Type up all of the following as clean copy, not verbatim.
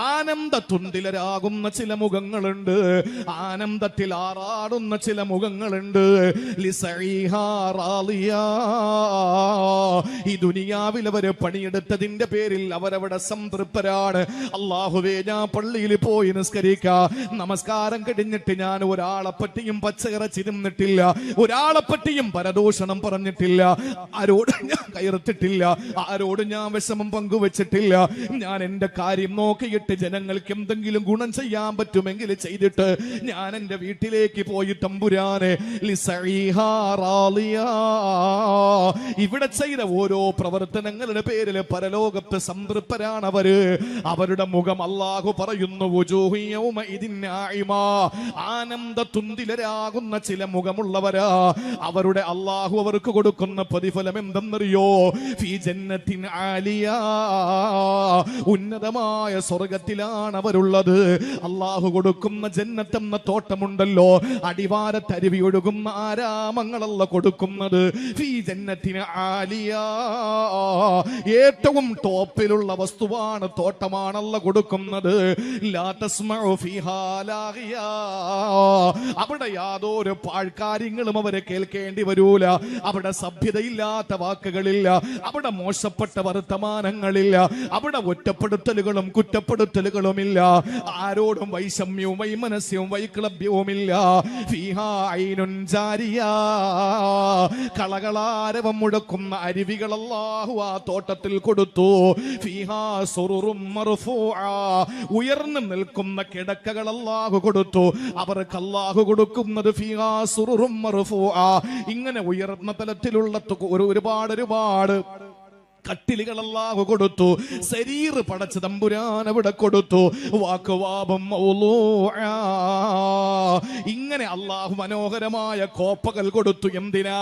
ആനന്ദ തുന്തിലരാകുന്ന ചില മുഖങ്ങളുണ്ട്, ആനന്ദത്തിൽ ആറാടുന്ന ചില മുഖങ്ങളുണ്ട്. ഈ ദുനിയാവിൽ അവര് പണിയെടുത്തതിന്റെ പേരിൽ അവരവിടെ സംതൃപ്തരാണ്. അല്ലാഹുവേ, ഞാൻ പള്ളിയിൽ പോയി നിസ്കരിക്കാ, നമസ്കാരം കഴിഞ്ഞിട്ട് ഞാൻ ഒരാളെ പറ്റിയും പച്ചയിറച്ചി തിന്നിട്ടില്ല, ഒരാളെ പറ്റിയും പരദൂഷണം പറഞ്ഞിട്ടില്ല, ആരോട് ഞാൻ കയർത്തിട്ടില്ല, ആരോട് ഞാൻ വിഷമം പങ്കുവച്ചിട്ടില്ല. ഞാൻ എന്റെ കാര്യം നോക്കിയിട്ട് ജനങ്ങൾക്ക് എന്തെങ്കിലും ഗുണം ചെയ്യാൻ പറ്റുമെങ്കിൽ ചെയ്തിട്ട് ഞാൻ എന്റെ വീട്ടിലേക്ക് പോയി തമ്പുരാനെ ഇവിടെ ചെയ്ത ഓരോ പ്രവർത്തനങ്ങളുടെ പേരിൽ പരലോകത്ത് സംതൃപ്തരാണ് അവര്. അവരുടെ മുഖം അല്ലാഹു പറയുന്നു, ആനന്ദ തുന്തിലരാകുന്ന ചില മുഖമുള്ളവരാ. അവരുടെ അല്ലാഹു അവർക്ക് കൊടുക്കുന്ന പ്രതിഫലം എന്തെന്നറിയോ? ഫീ ജന്നത്തിൻ ആലിയ, ഉന്നതമായ സ്വർഗത്തിലാണ് അവരുള്ളത്. അല്ലാഹു കൊടുക്കുന്ന ജന്നത്ത് എന്ന തോട്ടമുണ്ടല്ലോ, അടിവാരത്തരുവി ഒഴുകുന്ന ആരാമങ്ങളല്ല കൊടുക്കുന്നത്. ഫീ ജന്നത്തിൻ ആലിയ, ഏറ്റവും ടോപ്പിലുള്ള വസ്തുവാണ്, തോട്ടമാണല്ല കൊടുക്കുന്നത്. ലാ തസ്മഉ ഫീഹാ ലാഗിയ, അവിടെ യാതൊരു പാഴ്കാര്യങ്ങളും അവരെ കേൾക്കേണ്ടി വരൂല. അവിടെ സഭ്യതയില്ലാത്ത വാക്കുകളില്ല, അവിടെ മോശപ്പെട്ട വർത്തമാനങ്ങളില്ല, അവിടെ ഒറ്റപ്പെടുത്തലുകളും കുറ്റപ്പെടുത്തലുകളുമില്ല, ആരോടും വൈഷമ്യവും വൈമനസ്യവും വൈക്ലഭ്യവുമില്ല. ഫീഹാ ഐനുൻ ജാരിയ, കളകളാരവം മുഴക്കുന്ന അരുവികൾ അല്ലാഹു ആ തോട്ടത്തിൽ കൊടുത്തു. ഫീഹാ സുറുറും മർഫൂഅ, ഉയർന്നു നിൽക്കുന്ന കിടക്കകൾ അല്ലാഹു കൊടുത്തു. അവർക്ക് അല്ലാഹു കൊടുക്കുന്നത് ഫീഹാ സുറുറും മർഫൂഅ, ഇങ്ങനെ ഉയർന്ന തലത്തിലുള്ള ഒരുപാട് കട്ടിലുകൾ അല്ലാഹു കൊടുത്തു. ശരീർ പടച്ച തമ്പുരാൻ അവിടെ കൊടുത്തു. വാക്കുവാബം ഇങ്ങനെ അല്ലാഹു മനോഹരമായ കോപ്പകൾ കൊടുത്തു. എന്തിനാ?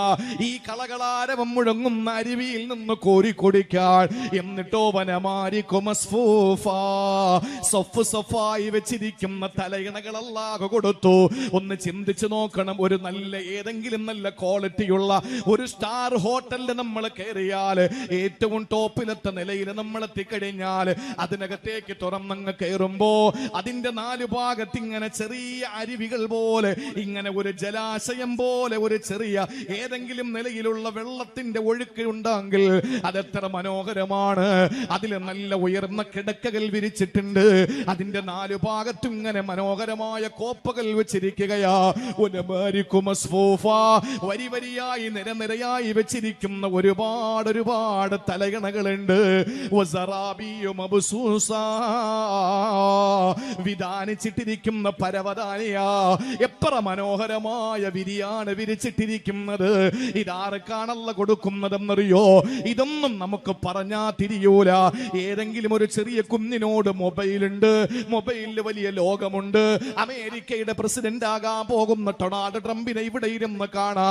ഈ കളകളാരവം മുഴങ്ങുന്ന അരുവിയിൽ നിന്ന് കോരിക്കൊടിക്കാൻ. എന്നിട്ടോ വനമാരിക്കുമസ്ഫൂഫായി വെച്ചിരിക്കുന്ന തലയിണകൾ അല്ലാഹു കൊടുത്തു. ഒന്ന് ചിന്തിച്ചു നോക്കണം, ഒരു നല്ല ഏതെങ്കിലും നല്ല ക്വാളിറ്റിയുള്ള ഒരു സ്റ്റാർ ഹോട്ടലിൽ നമ്മൾ കയറിയാൽ, ഏറ്റവും ടോപ്പിലത്തെ നിലയിൽ നമ്മൾ എത്തിക്കഴിഞ്ഞാൽ, അതിനകത്തേക്ക് തുറന്നങ്ങ് കയറുമ്പോ അതിന്റെ നാലു ഭാഗത്ത് ഇങ്ങനെ ചെറിയ അരുവികൾ പോലെ, ഇങ്ങനെ ഒരു ജലാശയം പോലെ ഒരു ചെറിയ ഏതെങ്കിലും നിലയിലുള്ള വെള്ളത്തിന്റെ ഒഴുക്ക് ഉണ്ടെങ്കിൽ അതെത്ര മനോഹരമാണ്. അതിൽ നല്ല ഉയർന്ന കിടക്കകൾ വിരിച്ചിട്ടുണ്ട്, അതിന്റെ നാലു ഭാഗത്തും ഇങ്ങനെ മനോഹരമായ കോപ്പകൾ വെച്ചിരിക്കുകയാ. വരി വരിയായി നിരനിരയായി വെച്ചിരിക്കുന്ന ഒരുപാട് തലകണകളുണ്ട്. വിധാനിച്ചിട്ടിരിക്കുന്ന പരവതാനിയാ, എത്ര മനോഹരമായ വിരിയാണ് വിരിച്ചിട്ടിരിക്കുന്നത്. ഇതാർക്കാണല്ല കൊടുക്കുന്നതെന്നറിയോ? ഇതൊന്നും നമുക്ക് പറഞ്ഞാ തിരിയൂല. ഏതെങ്കിലും ഒരു ചെറിയ കുഞ്ഞിനോട് മൊബൈലുണ്ട്, മൊബൈലിൽ വലിയ ലോകമുണ്ട്, അമേരിക്കയുടെ പ്രസിഡന്റ് ആകാൻ പോകുന്ന ഡൊണാൾഡ് ട്രംപിനെ ഇവിടെ ഇരുന്ന് കാണാ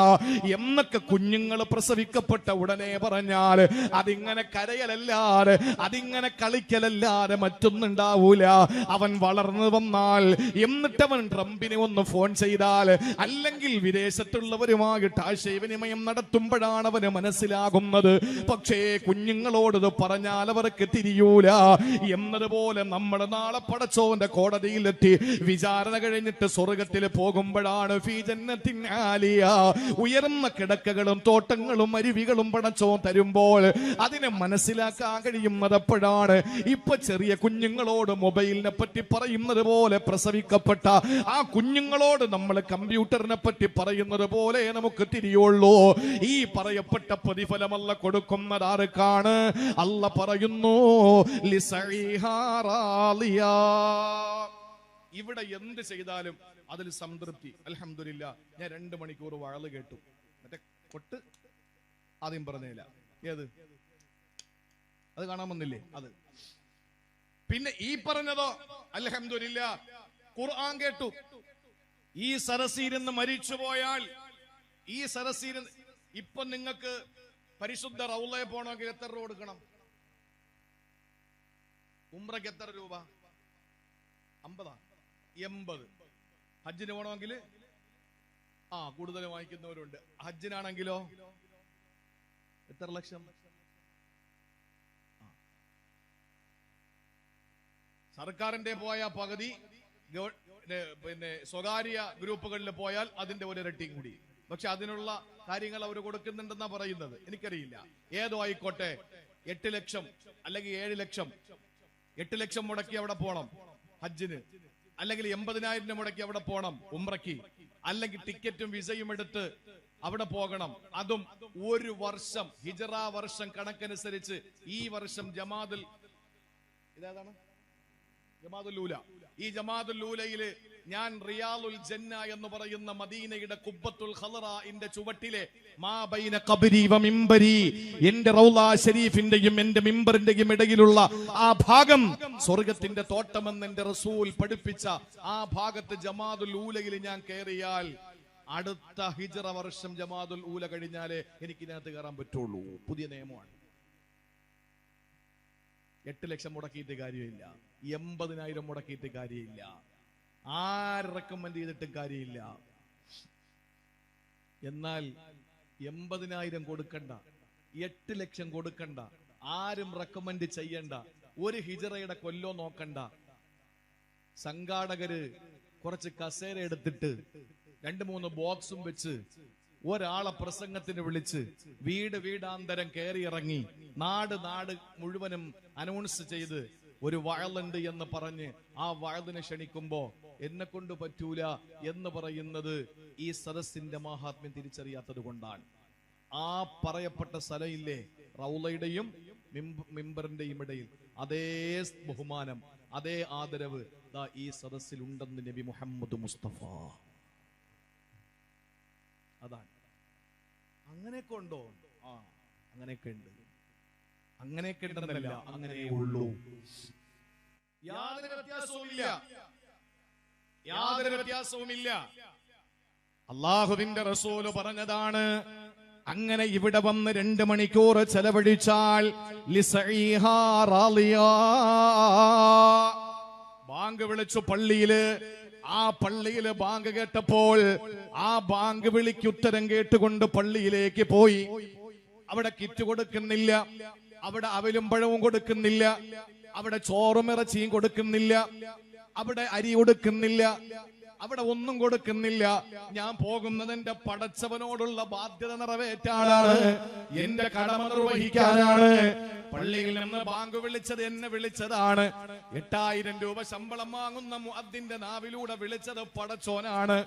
എന്നൊക്കെ കുഞ്ഞുങ്ങൾ പ്രസവിക്കപ്പെട്ട ഉടനെ പറഞ്ഞാൽ അതിങ്ങനെ കരയലല്ലാതെ, അതിങ്ങനെ കളിക്കലല്ലാതെ മറ്റൊന്നുണ്ടാവൂല. അവൻ വളർന്നു വന്നാൽ, എന്നിട്ടവൻ ട്രംപിനെ ഒന്ന് ഫോൺ ചെയ്താൽ, അല്ലെങ്കിൽ വിദേശത്തുള്ളവരുമായിട്ട് ആശയവിനിമയം നടത്തുമ്പോഴാണ് അവന് മനസ്സിലാകുന്നത്. പക്ഷേ കുഞ്ഞുങ്ങളോട് പറഞ്ഞാൽ അവർക്ക് തിരിയൂല. എന്നതുപോലെ നമ്മൾ നാളെ പടച്ചോന്റെ കോടതിയിലെത്തി വിചാരണ കഴിഞ്ഞിട്ട് സ്വർഗത്തിൽ പോകുമ്പോഴാണ് ഫീ ജന്നത്തിൻ ആലിയ, ഉയർന്ന കിടക്കകളും തോട്ടങ്ങളും അരുവികളും പടച്ചോ തരുമ്പോൾ അതിനെ മനസ്സിലാക്കാൻ കഴിയുന്നത് എപ്പോഴാണ്? ഇപ്പൊ ചെറിയ കുഞ്ഞുങ്ങളോട് മൊബൈലിനെ പറ്റി പറയുന്നത് പോലെ പ്രസവിക്കപ്പെട്ട ആ കുഞ്ഞുങ്ങളോട് നമ്മൾ കമ്പ്യൂട്ടറിനെ പറ്റി പറയുന്നത് പോലെ നമുക്ക് തിരിയുള്ളൂ. ഈ പറയപ്പെട്ട പ്രതിഫലമല്ല കൊടുക്കുന്നത് ആർക്കാണ്? അല്ല പറയുന്നു, ഇവിടെ എന്ത് ചെയ്താലും അതിൽ സംതൃപ്തി. അൽഹംദുലില്ലാ, ഞാൻ 2 മണിക്കൂർ വഅള് കേട്ടു. മറ്റേ കൊട്ട് ആദ്യം പറഞ്ഞില്ല, ഏത് അത് കാണാൻ വന്നില്ലേ? അത് പിന്നെ ഈ പറഞ്ഞതോ അൽഹംദുലില്ലാ ഖുർആൻ കേട്ടു. ഈ സരസിൽ നിന്ന് മരിച്ചുപോയാൽ, ഈ സരസിൽ ഇപ്പൊ നിങ്ങൾക്ക് പരിശുദ്ധ റൗളയിൽ പോകണമെങ്കിൽ എത്ര രൂപ കൊടുക്കണം? ഉംറയ്ക്ക് എത്ര രൂപ? 50, 80. ഹജ്ജിന് പോകണമെങ്കിൽ കൂടുതൽ വാങ്ങിക്കുന്നവരുണ്ട്. ഹജ്ജിനാണെങ്കിലോ എത്ര ലക്ഷം? സർക്കാരിന്റെ പോയ പകുതി പിന്നെ സ്വകാര്യ ഗ്രൂപ്പുകളിൽ പോയാൽ അതിന്റെ ഒരു ഇരട്ടിയും കൂടി. പക്ഷെ അതിനുള്ള കാര്യങ്ങൾ അവർ കൊടുക്കുന്നുണ്ടെന്നാ പറയുന്നത്. എനിക്കറിയില്ല. ഏതോ ആയിക്കോട്ടെ, 8 ലക്ഷം അല്ലെങ്കിൽ 7 ലക്ഷം, 8 ലക്ഷം മുടക്കി അവിടെ പോണം ഹജ്ജിന്, അല്ലെങ്കിൽ 80,000 മുടക്കി അവിടെ പോണം ഉംറയ്ക്ക്, അല്ലെങ്കിൽ ടിക്കറ്റും വിസയും എടുത്ത് അവിടെ പോകണം. അതും ഒരു വർഷം ഹിജറ വർഷം കണക്കനുസരിച്ച്. ഈ വർഷം ജമാഅത്തുൽ ലൂല, ഈ ജമാഅത്തുൽ ലൂലയില് ഞാൻ റിയാലുൽ ജന്ന എന്ന് പറയുന്ന മദീനയുടെ ഖുബ്ബത്തുൽ ഖളറാഇന്റെ ചുവട്ടിലെ മാ ബൈന ഖബ്രി വ മിംബരി, എന്റെ റൗള ശരീഫിന്റെയും എന്റെ മിംബറിന്റെയും ഇടയിലുള്ള ആ ഭാഗം സ്വർഗ്ഗത്തിന്റെ തോട്ടമെന്ന് എന്റെ റസൂൽ പഠിപ്പിച്ച ആ ഭാഗത്ത് ജമാഅത്തുൽ ലൂലയിൽ ഞാൻ കയറിയാൽ അടുത്ത ഹിജറ വർഷം ജമാഅത്തുൽ ഊല കഴിഞ്ഞാലേ എനിക്ക് ഇതിനകത്ത് കയറാൻ പറ്റുള്ളൂ. പുതിയ നിയമമാണ്. 8 ലക്ഷം മുടക്കിയിട്ട് കാര്യമില്ല, 80,000 മുടക്കിയിട്ട് കാര്യമില്ല, ആര് റെക്കമെൻഡ് ചെയ്തിട്ട് കാര്യമില്ല. എന്നാൽ 80,000 കൊടുക്കണ്ട, 8 ലക്ഷം കൊടുക്കണ്ട, ആരും റെക്കമെൻഡ് ചെയ്യണ്ട, ഒരു ഹിജറയുടെ കൊല്ലോ നോക്കണ്ട. സംഘാടകര് കുറച്ച് കസേര എടുത്തിട്ട് 2-3 ബോക്സും വെച്ച് ഒരാളെ പ്രസംഗത്തിന് വിളിച്ച് വീടാന്തരം കയറി ഇറങ്ങി നാട് മുഴുവനും അനൗൺസ് ചെയ്ത് ഒരു വഅലുണ്ട് എന്ന് പറഞ്ഞ് ആ വഅലിനെ ക്ഷണിക്കുമ്പോ എന്നെ കൊണ്ട് പറ്റൂല എന്ന് പറയുന്നത് ഈ സദസ്സിന്റെ മഹാത്മ്യം തിരിച്ചറിയാത്തത് കൊണ്ടാണ്. ആ പറയപ്പെട്ട സ്ഥലമില്ലേ, റൗളയുടെയും മിമ്പറിന്റെയും ഇടയിൽ അതേ ബഹുമാനം, അതേ ആദരവ് ഈ സദസ്സിൽ ഉണ്ടെന്ന് നബി മുഹമ്മദ് മുസ്തഫ. അതാണ്. അങ്ങനെയൊക്കെ ഉണ്ടോ? അങ്ങനെയൊക്കെ ഉണ്ട്. അങ്ങനെയൊക്കെ ഉണ്ടെന്നല്ല, അങ്ങനെ ഉള്ളൂ. യാതൊരു വ്യത്യാസവുമില്ല. അല്ലാഹുവിന്റെ റസൂല് പറഞ്ഞതാണ്, അങ്ങനെ ഇവിടെ വന്ന് 2 മണിക്കൂർ ചെലവഴിച്ചാൽ ബാങ്ക് വിളിച്ചു പള്ളിയില്. ആ പള്ളിയില് ബാങ്ക് കേട്ടപ്പോൾ ആ ബാങ്ക് വിളിക്ക് ഉത്തരം കേട്ടുകൊണ്ട് പള്ളിയിലേക്ക് പോയി. അവിടെ കിറ്റ് കൊടുക്കുന്നില്ല, അവിടെ അവലും പഴവും കൊടുക്കുന്നില്ല, അവിടെ ചോറും ഇറച്ചിയും കൊടുക്കുന്നില്ല, അവിടെ അരി കൊടുക്കുന്നില്ല, അവിടെ ഒന്നും കൊടുക്കുന്നില്ല. ഞാൻ പോകുന്നത് എന്റെ പടച്ചവനോടുള്ള ബാധ്യത നിറവേറ്റാനാണ്, എന്റെ കടമ നിർവഹിക്കാനാണ്. പള്ളിയിൽ നിന്ന് ബാങ്ക് വിളിച്ചത് എന്നെ വിളിച്ചതാണ്. 8,000 രൂപ ശമ്പളം വാങ്ങുന്ന മുഅദ്ദിന്റെ നാവിലൂടെ വിളിച്ചത് പടച്ചോനാണ്,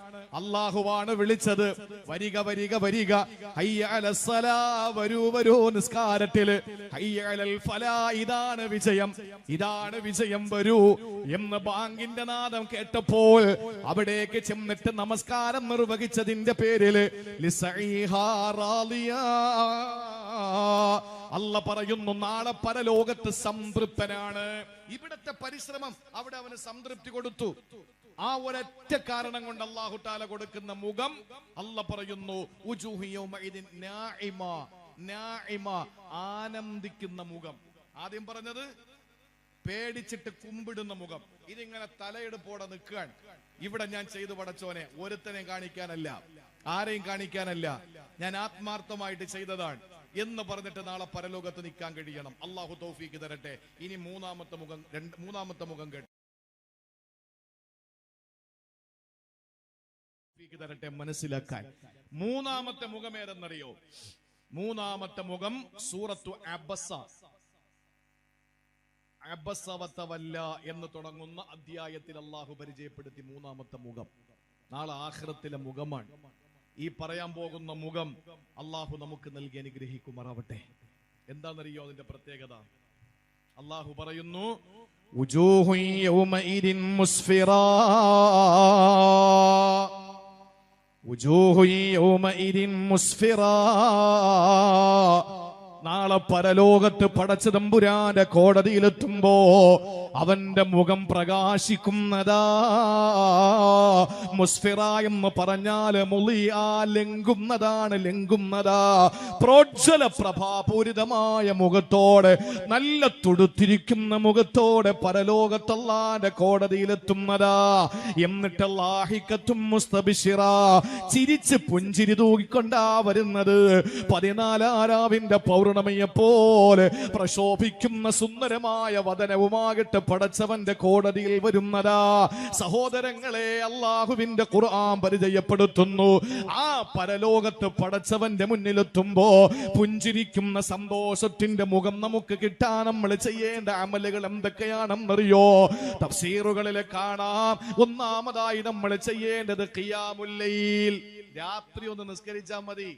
അല്ലാഹുവാണ് വിളിച്ചത്. വരിക വരിക വരിക, ഹയ്യ അലസ്സലാ, വരൂ നിസ്കാരത്തില്, ഹയ്യ അലൽ ഫലാ, ഇതാണ് വിജയം, ഇതാണ് വിജയം, വരൂ എന്ന് ബാങ്കിന്റെ നാദം കേട്ടപ്പോൾ അവിടേക്ക് ചെന്നിട്ട് നമസ്കാരം നിർവഹിച്ചതിന്റെ പേരില് അല്ല പറയുന്നു, നാളെ പരലോകത്ത് സംതൃപ്തനാണ്. ഇവിടത്തെ പരിശ്രമം അവിടെ അവന് സംതൃപ്തി കൊടുത്തു. ആ ഒരൊറ്റ കാരണം കൊണ്ട് അല്ലാഹു തആല കൊടുക്കുന്ന മുഖം അല്ല പറയുന്നു, ആനന്ദിക്കുന്ന മുഖം. ആദ്യം പറഞ്ഞത് പേടിച്ചിട്ട് കുമ്പിടുന്ന മുഖം. ഇതിങ്ങനെ തലയെടുപ്പോടെ നിൽക്കാൻ. ഇവിടെ ഞാൻ ചെയ്തു പടച്ചോനെ, ഒരുത്തനെയും കാണിക്കാനല്ല, ആരെയും കാണിക്കാനല്ല, ഞാൻ ആത്മാർത്ഥമായിട്ട് ചെയ്തതാണ് എന്ന് പറഞ്ഞിട്ട് നാളെ പരലോകത്ത് നിൽക്കാൻ കഴിയണം. അല്ലാഹു തൗഫീഖ് തരട്ടെ. ഇനി മൂന്നാമത്തെ മുഖം കേട്ട് തരട്ടെ മനസ്സിലാക്കാൻ. മൂന്നാമത്തെ മുഖം ഏതെന്നറിയോ? മൂന്നാമത്തെ മുഖം സൂറത്തു അബസവതവല്ല എന്ന് തുടങ്ങുന്ന അധ്യായത്തിൽ അല്ലാഹു പരിചയപ്പെടുത്തി മൂന്നാമത്തെ മുഖം. നാളെ ആഖിറത്തിലെ മുഖമാണ് ഈ പറയാൻ പോകുന്ന മുഖം. അല്ലാഹു നമുക്ക് നൽകി അനുഗ്രഹിക്കുമാറാവട്ടെ. എന്താണെന്നറിയോ അതിന്റെ പ്രത്യേകത? അല്ലാഹു പറയുന്നു, വുജൂഹു യൗമഇദിൻ മുസ്ഫിറാ, വുജൂഹു യൗമഇദിൻ മുസ്ഫിറാ. നാളെ പരലോകത്ത് പടച്ച തമ്പുരാന്റെ കോടതിയിലെത്തുമ്പോ അവന്റെ മുഖം പ്രകാശിക്കുന്നതാ. മുസ്ഫിറ എന്ന് പറഞ്ഞാല് മുളിയാ, ലംഘുന്നതാണ്, ലംഘുന്നതാ. പ്രോജ്വല പ്രഭാപൂരിതമായ മുഖത്തോടെ, നല്ല തുടുത്തിരിക്കുന്ന മുഖത്തോടെ പരലോകത്തല്ലാന്റെ കോടതിയിലെത്തുന്നതാ. എന്നിട്ട് ലാഹിക്കത്തും മുസ്തബിശിറ, ചിരിച്ച് പുഞ്ചിരി തൂക്കിക്കൊണ്ടാ വരുന്നത്. 14 രാവിന്റെ പൗർണമി പൗർണമിയെ പോലെ പ്രശോഭിക്കുന്ന സുന്ദരമായ വദനവുമാകട്ടെ പടച്ചവന്റെ കോടതിയിൽ വരുന്നതാ. സഹോദരങ്ങളെ, അള്ളാഹുവിന്റെ ഖുർആൻ പരിചയപ്പെടുത്തുന്നു, ആ പരലോകത്ത് പടച്ചവന്റെ മുന്നിലെത്തുമ്പോ പുഞ്ചിരിക്കുന്ന സന്തോഷത്തിന്റെ മുഖം നമുക്ക് കിട്ടാൻ നമ്മൾ ചെയ്യേണ്ട അമലുകൾ എന്തൊക്കെയാണെന്നറിയോ? തഫ്സീറുകളിൽ കാണാം. ഒന്നാമതായി നമ്മൾ ചെയ്യേണ്ടത് ഖിയാമുൽ ലൈൽ. രാത്രി ഒന്ന് നിസ്കരിച്ചാൽ മതി.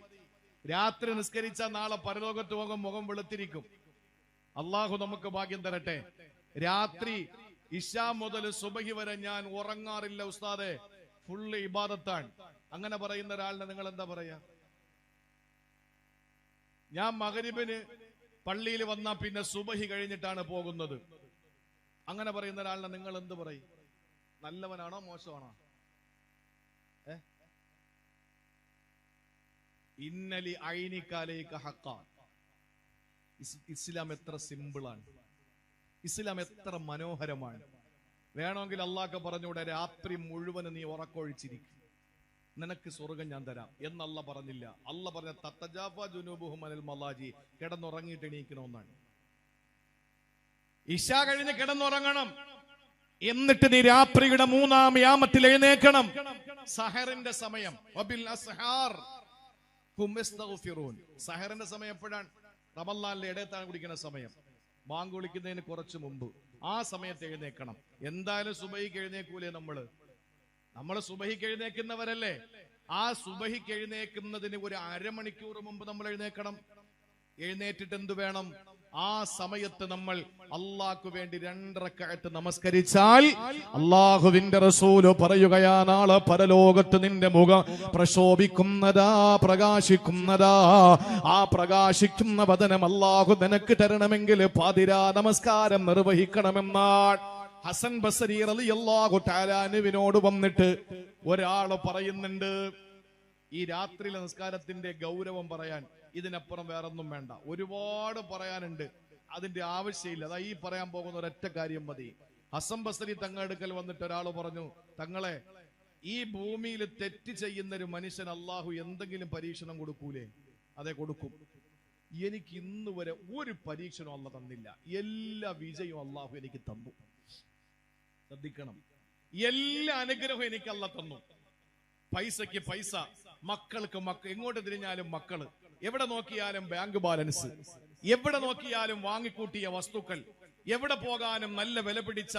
രാത്രി നിസ്കരിച്ചാൽ നാളെ പരലോകത്ത് പോകും മുഖം വെളുത്തിരിക്കും. അള്ളാഹു നമുക്ക് ഭാഗ്യം തരട്ടെ. രാത്രി ഇശാ മുതൽ സുബഹി വരെ ഞാൻ ഉറങ്ങാറില്ല ഉസ്താദെ, ഫുള്ള് ഇബാദത്താണ്. അങ്ങനെ പറയുന്ന ഒരാളിനെ നിങ്ങൾ എന്താ പറയാ? ഞാൻ മഗ്‌രിബിന് പള്ളിയിൽ വന്നാ പിന്നെ സുബഹി കഴിഞ്ഞിട്ടാണ് പോകുന്നത്, അങ്ങനെ പറയുന്ന ഒരാളിനെ നിങ്ങൾ എന്ത് പറയും? നല്ലവനാണോ മോശമാണോ? ഇന്നലി ഐനിക്കാലേക്ക് ഹക്ക. ഇസ്ലാം എത്ര സിമ്പിളാണ്, ഇസ്ലാം എത്ര മനോഹരമാണ്. വേണമെങ്കിൽ അള്ളാഹ് പറഞ്ഞൂടെ, രാത്രി മുഴുവൻ നീ ഉറക്കൊഴിച്ചിരിക്കും, നിനക്ക് സ്വർഗം ഞാൻ തരാം എന്ന് അല്ല പറഞ്ഞില്ല. അല്ല പറഞ്ഞ തത്തജാഫ ജുനൂബുഹും അനിൽ മലാജി, കിടന്നുറങ്ങിയിട്ട് എണീക്കണമെന്നാണ്. ഇശാ കഴിഞ്ഞ് കിടന്നുറങ്ങണം, എന്നിട്ട് നീ രാത്രിയുടെ 3-ാം യാമത്തിൽ എഴുന്നേക്കണം. സഹറിന്റെ സമയം, വബിൽ അസ്ഹാർ ഹും യസ്തഗ്ഫിറൂൻ. സഹറിന്റെ സമയം എപ്പോഴാണ്? റമളാനിലെ ഇടയത്താണ് കുടിക്കുന്ന സമയം, ബാങ്ക് വിളിക്കുന്നതിന് കുറച്ച് മുമ്പ്. ആ സമയത്ത് എഴുന്നേക്കണം. എന്തായാലും സുബഹിക്ക് എഴുന്നേക്കൂലേ? നമ്മള് സുബഹിക്ക് എഴുന്നേക്കുന്നവരല്ലേ? ആ സുബഹിക്ക് എഴുന്നേക്കുന്നതിന് ഒരു അരമണിക്കൂർ മുമ്പ് നമ്മൾ എഴുന്നേക്കണം. എഴുന്നേറ്റിട്ട് എന്ത് വേണം? ആ സമയത്ത് നമ്മൾ അള്ളാഹ്ക്ക് വേണ്ടി 2 റക്അത്ത് നമസ്കരിച്ചാൽ അള്ളാഹുവിന്റെ റസൂല് പറയുകയാ, നാളെ പരലോകത്ത് നിന്റെ മുഖം പ്രശോഭിക്കുന്നതാ, പ്രകാശിക്കുന്നതാ. ആ പ്രകാശിക്കുന്ന വദനം അള്ളാഹു നിനക്ക് തരണമെങ്കിൽ പാതിരാ നമസ്കാരം നിർവഹിക്കണമെന്നാണ്. ഹസൻ ബസരി റളിയല്ലാഹു തആല അൻഹുവിനോട് വന്നിട്ട് ഒരാള് പറയുന്നുണ്ട്, ഈ രാത്രിയിലെ നിസ്കാരത്തിന്റെ ഗൗരവം പറയാൻ ഇതിനപ്പുറം വേറൊന്നും വേണ്ട, ഒരുപാട് പറയാനുണ്ട്, അതിന്റെ ആവശ്യമില്ല, അതാ ഈ പറയാൻ പോകുന്ന ഒരൊറ്റ കാര്യം മതി. ഹസൻ ബസരി തങ്ങളെടുക്കൽ വന്നിട്ട് ഒരാൾ പറഞ്ഞു, തങ്ങളെ, ഈ ഭൂമിയിൽ തെറ്റ് ചെയ്യുന്ന ഒരു മനുഷ്യൻ അള്ളാഹു എന്തെങ്കിലും പരീക്ഷണം കൊടുക്കൂലേ? അതെ, കൊടുക്കും. എനിക്ക് ഇന്ന് വരെ ഒരു പരീക്ഷണം അല്ല തന്നില്ല, എല്ലാ വിജയവും അള്ളാഹു എനിക്ക് തന്നു. ശ്രദ്ധിക്കണം, എല്ലാ അനുഗ്രഹവും എനിക്ക് അല്ല തന്നു. പൈസക്ക് പൈസ, മക്കൾക്ക് എങ്ങോട്ട് തിരിഞ്ഞാലും മക്കള്, എവിടെ നോക്കിയാലും ബാങ്ക് ബാലൻസ്, എവിടെ നോക്കിയാലും വാങ്ങിക്കൂട്ടിയ വസ്തുക്കൾ, എവിടെ പോകാനും നല്ല വില പിടിച്ച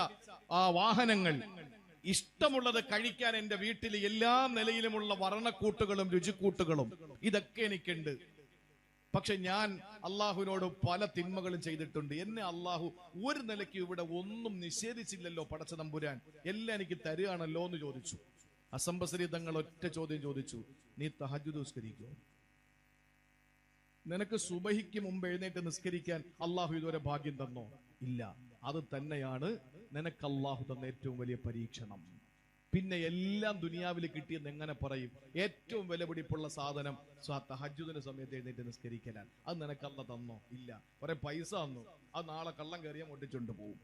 വാഹനങ്ങൾ, ഇഷ്ടമുള്ളത് കഴിക്കാൻ എന്റെ വീട്ടിൽ എല്ലാ നിലയിലുമുള്ള വർണ്ണക്കൂട്ടുകളും രുചിക്കൂട്ടുകളും, ഇതൊക്കെ എനിക്കുണ്ട്. പക്ഷെ ഞാൻ അള്ളാഹുവിനോട് പല തിന്മകളും ചെയ്തിട്ടുണ്ട്. എന്നെ അള്ളാഹു ഒരു നിലയ്ക്ക് ഇവിടെ ഒന്നും നിഷേധിച്ചില്ലല്ലോ പടച്ച തമ്പുരാൻ, എല്ലാം എനിക്ക് തരുകയാണല്ലോ എന്ന് ചോദിച്ചു. ഹസൻ ബസരി തങ്ങൾ ഒറ്റ ചോദ്യം ചോദിച്ചു, നീ തഹജ്ജുദ് നിസ്കരിക്കുമോ? നിനക്ക് സുബഹിക്ക് മുമ്പ് എഴുന്നേറ്റ് നിസ്കരിക്കാൻ അള്ളാഹു ഇതുവരെ ഭാഗ്യം തന്നോ? ഇല്ല. അത് തന്നെയാണ് നിനക്ക് അള്ളാഹു തന്ന ഏറ്റവും വലിയ പരീക്ഷണം. പിന്നെ എല്ലാം ദുനിയാവിൽ കിട്ടിയെന്ന് എങ്ങനെ പറയും? ഏറ്റവും വിലപിടിപ്പുള്ള സാധനം തഹജ്ജുദിന്റെ സമയത്ത് എഴുന്നേറ്റ് നിസ്കരിക്കലാണ്. അത് നിനക്ക് അല്ല തന്നോ? ഇല്ല. കുറെ പൈസ തന്നു, അത് നാളെ കള്ളം കയറിയാൽ ഒട്ടിച്ചുകൊണ്ട് പോകും.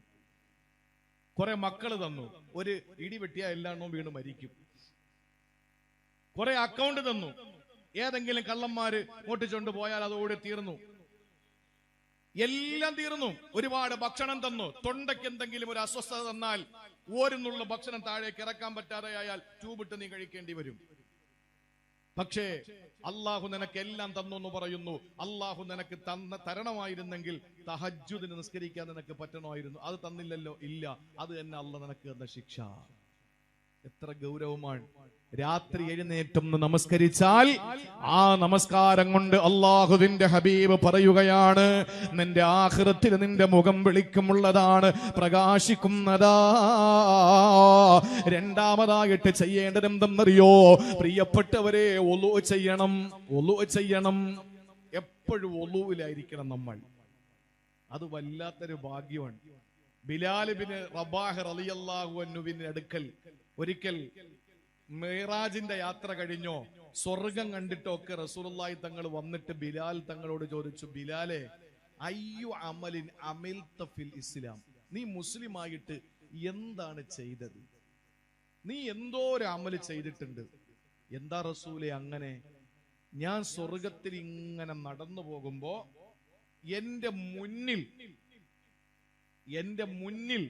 കുറെ മക്കള് തന്നു, ഒരു ഇടി വെട്ടിയാൽ എല്ലാണ്ണവും വീണ് മരിക്കും. കുറെ അക്കൗണ്ട് തന്നു, ഏതെങ്കിലും കള്ളന്മാര് ഓട്ടിച്ചുകൊണ്ട് പോയാൽ അതോടെ തീർന്നു, എല്ലാം തീർന്നു. ഒരുപാട് ഭക്ഷണം തന്നു, തൊണ്ടയ്ക്ക് എന്തെങ്കിലും ഒരു അസ്വസ്ഥത തന്നാൽ ഓരോന്നുള്ള ഭക്ഷണം താഴേക്ക് ഇറക്കാൻ പറ്റാതെയായാൽ ട്യൂബിട്ട് നീ കഴിക്കേണ്ടി വരും. പക്ഷേ അള്ളാഹു നിനക്ക് എല്ലാം തന്നു എന്ന് പറയുന്നു. അള്ളാഹു നിനക്ക് തരണമായിരുന്നെങ്കിൽ തഹജ്ജുദിന് നിസ്കരിക്കാൻ നിനക്ക് പറ്റണമായിരുന്നു. അത് തന്നില്ലല്ലോ? ഇല്ല. അത് തന്നെ അള്ളാഹ് നിനക്ക് തന്ന ശിക്ഷ. എത്ര ഗൗരവമാണ്. രാത്രി എഴുന്നേറ്റൊന്ന് നമസ്കരിച്ചാൽ ആ നമസ്കാരം കൊണ്ട് അള്ളാഹുവിന്റെ ഹബീബ് പറയുകയാണ്, നിന്റെ ആഖിറത്തിൽ നിന്റെ മുഖം വെളിക്കമുള്ളതാണ്, പ്രകാശിക്കുന്നതാ. രണ്ടാമതായിട്ട് ചെയ്യേണ്ടത് എന്തെന്നറിയോ? പ്രിയപ്പെട്ടവരെ, ഒളു ചെയ്യണം. ഒളു ചെയ്യണം. എപ്പോഴും ഒളുവിലായിരിക്കണം നമ്മൾ. അത് വല്ലാത്തൊരു ഭാഗ്യമാണ്. ബിലാൽ ഇബ്നു റബാഹ് റളിയല്ലാഹു അൻഹുവിന്റെ അടുക്കൽ ഒരിക്കൽ മിറാജിന്റെ യാത്ര കഴിഞ്ഞോ, സ്വർഗം കണ്ടിട്ടോ ഒക്കെ റസൂലുള്ളാഹി തങ്ങൾ വന്നിട്ട് ബിലാൽ തങ്ങളോട് ചോദിച്ചു, ബിലാലെ, അയ്യു അമലിൻ അമിൽത ഫിൽ ഇസ്ലാം, നീ മുസ്ലിം ആയിട്ട് എന്താണ് ചെയ്തത്? നീ എന്തോ ഒരു അമല് ചെയ്തിട്ടുണ്ട്. എന്താ റസൂലെ അങ്ങനെ? ഞാൻ സ്വർഗത്തിൽ ഇങ്ങനെ നടന്നു പോകുമ്പോ എന്റെ മുന്നിൽ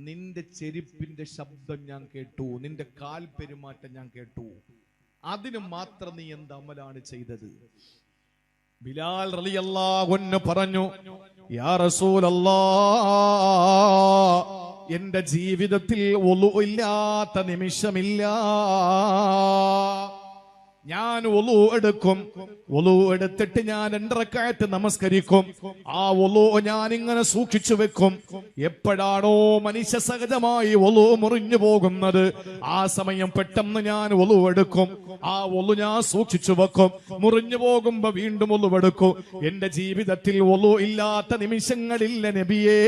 നിന്റെ ചെരുപ്പിന്റെ ശബ്ദം ഞാൻ കേട്ടു, നിന്റെ കാൽ പെരുമാറ്റം ഞാൻ കേട്ടു. അതിന് മാത്രം നീ എന്ത് അമലാണ് ചെയ്തത്? ബിലാൽ റളിയല്ലാഹു അൻഹു പറഞ്ഞു, യാ റസൂലല്ലാഹ്, എന്റെ ജീവിതത്തിൽ വുളു ഇല്ലാത്ത നിമിഷമില്ല. ഞാൻ വുളു എടുക്കും, വുളു എടുത്തിട്ട് ഞാൻ 2 റക്അത്ത് നമസ്കരിക്കും. ആ വുളു ഞാൻ ഇങ്ങനെ സൂക്ഷിച്ചു വെക്കും. എപ്പോഴാണോ മനുഷ്യ സഹജമായി വുളു മുറിഞ്ഞു പോകുന്നത്, ആ സമയം പെട്ടെന്ന് ഞാൻ വുളു എടുക്കും. ആ വുളു ഞാൻ സൂക്ഷിച്ചു വെക്കും. മുറിഞ്ഞു പോകുമ്പോ വീണ്ടും വുളു എടുക്കും. എന്റെ ജീവിതത്തിൽ വുളു ഇല്ലാത്ത നിമിഷങ്ങളില്ല നബിയേ.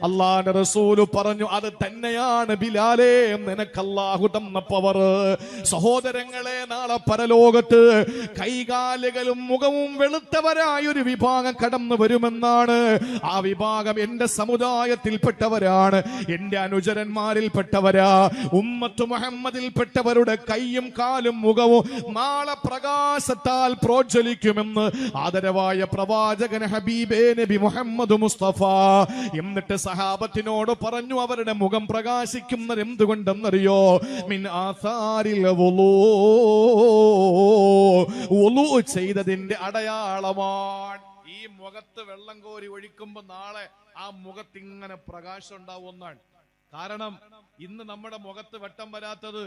അല്ലാഹുവിന്റെ റസൂൽ പറഞ്ഞു, അത് തന്നെയാണ് ബിലാലേ നിനക്ക് അല്ലാഹു തന്ന പവർ. സഹോദരങ്ങളെ, നാളെ പരലോകത്ത് കൈകാലുകളും മുഖവും വെളുത്തവരായ ഒരു വിഭാഗം കടന്നു വരുമെന്നാണ്. ആ വിഭാഗം എന്റെ സമുദായത്തിൽപ്പെട്ടവരാണ്, എന്റെ അനുചരന്മാരിൽപ്പെട്ടവരാ, ഉമ്മത്ത് മുഹമ്മദിൽപ്പെട്ടവരുടെ കൈയും കാലും മുഖവും നാളെ പ്രകാശത്താൽ പ്രോജ്വലിക്കുമെന്ന് ആദരവായ പ്രവാചകൻ ഹബീബേ നബി മുഹമ്മദ് മുസ്തഫ. എന്നിട്ട് സഹാബത്തിനോട് പറഞ്ഞു, അവരുടെ മുഖം പ്രകാശിക്കുന്നത് എന്തുകൊണ്ടെന്നറിയോ? മിൻ ആസാരിൽ വുളു ചെയ്തതിന്റെ അടയാളമാണ്. ഈ മുഖത്ത് വെള്ളം കോരി ഒഴിക്കുമ്പോ നാളെ ആ മുഖത്ത് ഇങ്ങനെ പ്രകാശം ഉണ്ടാവുമെന്നാണ്. കാരണം ഇന്ന് നമ്മുടെ മുഖത്ത് വെട്ടം വരാത്തത്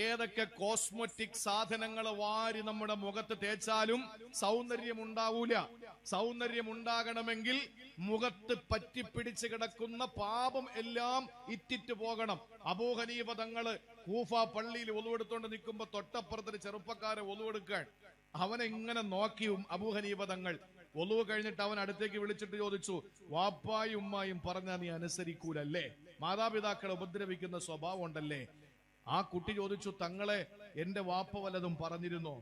ഏതൊക്കെ കോസ്മെറ്റിക് സാധനങ്ങൾ വാരി നമ്മുടെ മുഖത്ത് തേച്ചാലും സൗന്ദര്യം ഉണ്ടാവൂല. സൗന്ദര്യം ഉണ്ടാകണമെങ്കിൽ മുഖത്ത് പറ്റിപ്പിടിച്ച് കിടക്കുന്ന പാപം എല്ലാം ഇറ്റിറ്റ് പോകണം. അബൂ ഹനീഫ തങ്ങള് കൂഫ പള്ളിയിൽ ഒലുവെടുത്തോണ്ട് നിൽക്കുമ്പോ തൊട്ടപ്പുറത്തൊരു ചെറുപ്പക്കാരെ ഒലുവെടുക്കാൻ അവനെ ഇങ്ങനെ നോക്കി അബൂ ഹനീഫ തങ്ങൾ. ഒലുവ് കഴിഞ്ഞിട്ട് അവൻ അടുത്തേക്ക് വിളിച്ചിട്ട് ചോദിച്ചു, വാപ്പായും ഉമ്മായും പറഞ്ഞാ നീ അനുസരിക്കൂലല്ലേ? മാതാപിതാക്കളെ ഉപദ്രവിക്കുന്ന സ്വഭാവം ഉണ്ടല്ലേ? ആ കുട്ടി ചോദിച്ചു, തങ്ങളെ എന്റെ വാപ്പ വല്ലതും പറഞ്ഞിരുന്നോ?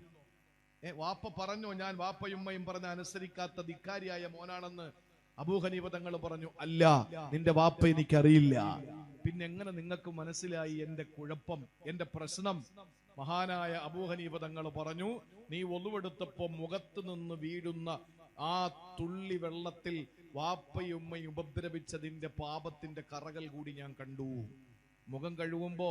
വാപ്പ പറഞ്ഞോ ഞാൻ വാപ്പയും ഉമ്മയും പറഞ്ഞ അനുസരിക്കാത്ത ധിക്കാരിയായ മോനാണെന്ന്? അബൂ ഹനീഫ തങ്ങൾ പറഞ്ഞു, അല്ല, നിന്റെ വാപ്പ എനിക്കറിയില്ല. പിന്നെ എങ്ങനെ നിങ്ങൾക്ക് മനസ്സിലായി എന്റെ കുഴപ്പം, എന്റെ പ്രശ്നം? മഹാനായ അബൂ ഹനീഫ തങ്ങൾ പറഞ്ഞു, നീ ഒലുവെടുത്തപ്പോ മുഖത്ത് നിന്ന് വീഴുന്ന ആ തുള്ളി വെള്ളത്തിൽ വാപ്പയും ഉമ്മയും ഉപദ്രവിച്ചതിന്റെ പാപത്തിന്റെ കറകൾ കൂടി ഞാൻ കണ്ടു. മുഖം കഴുകുമ്പോ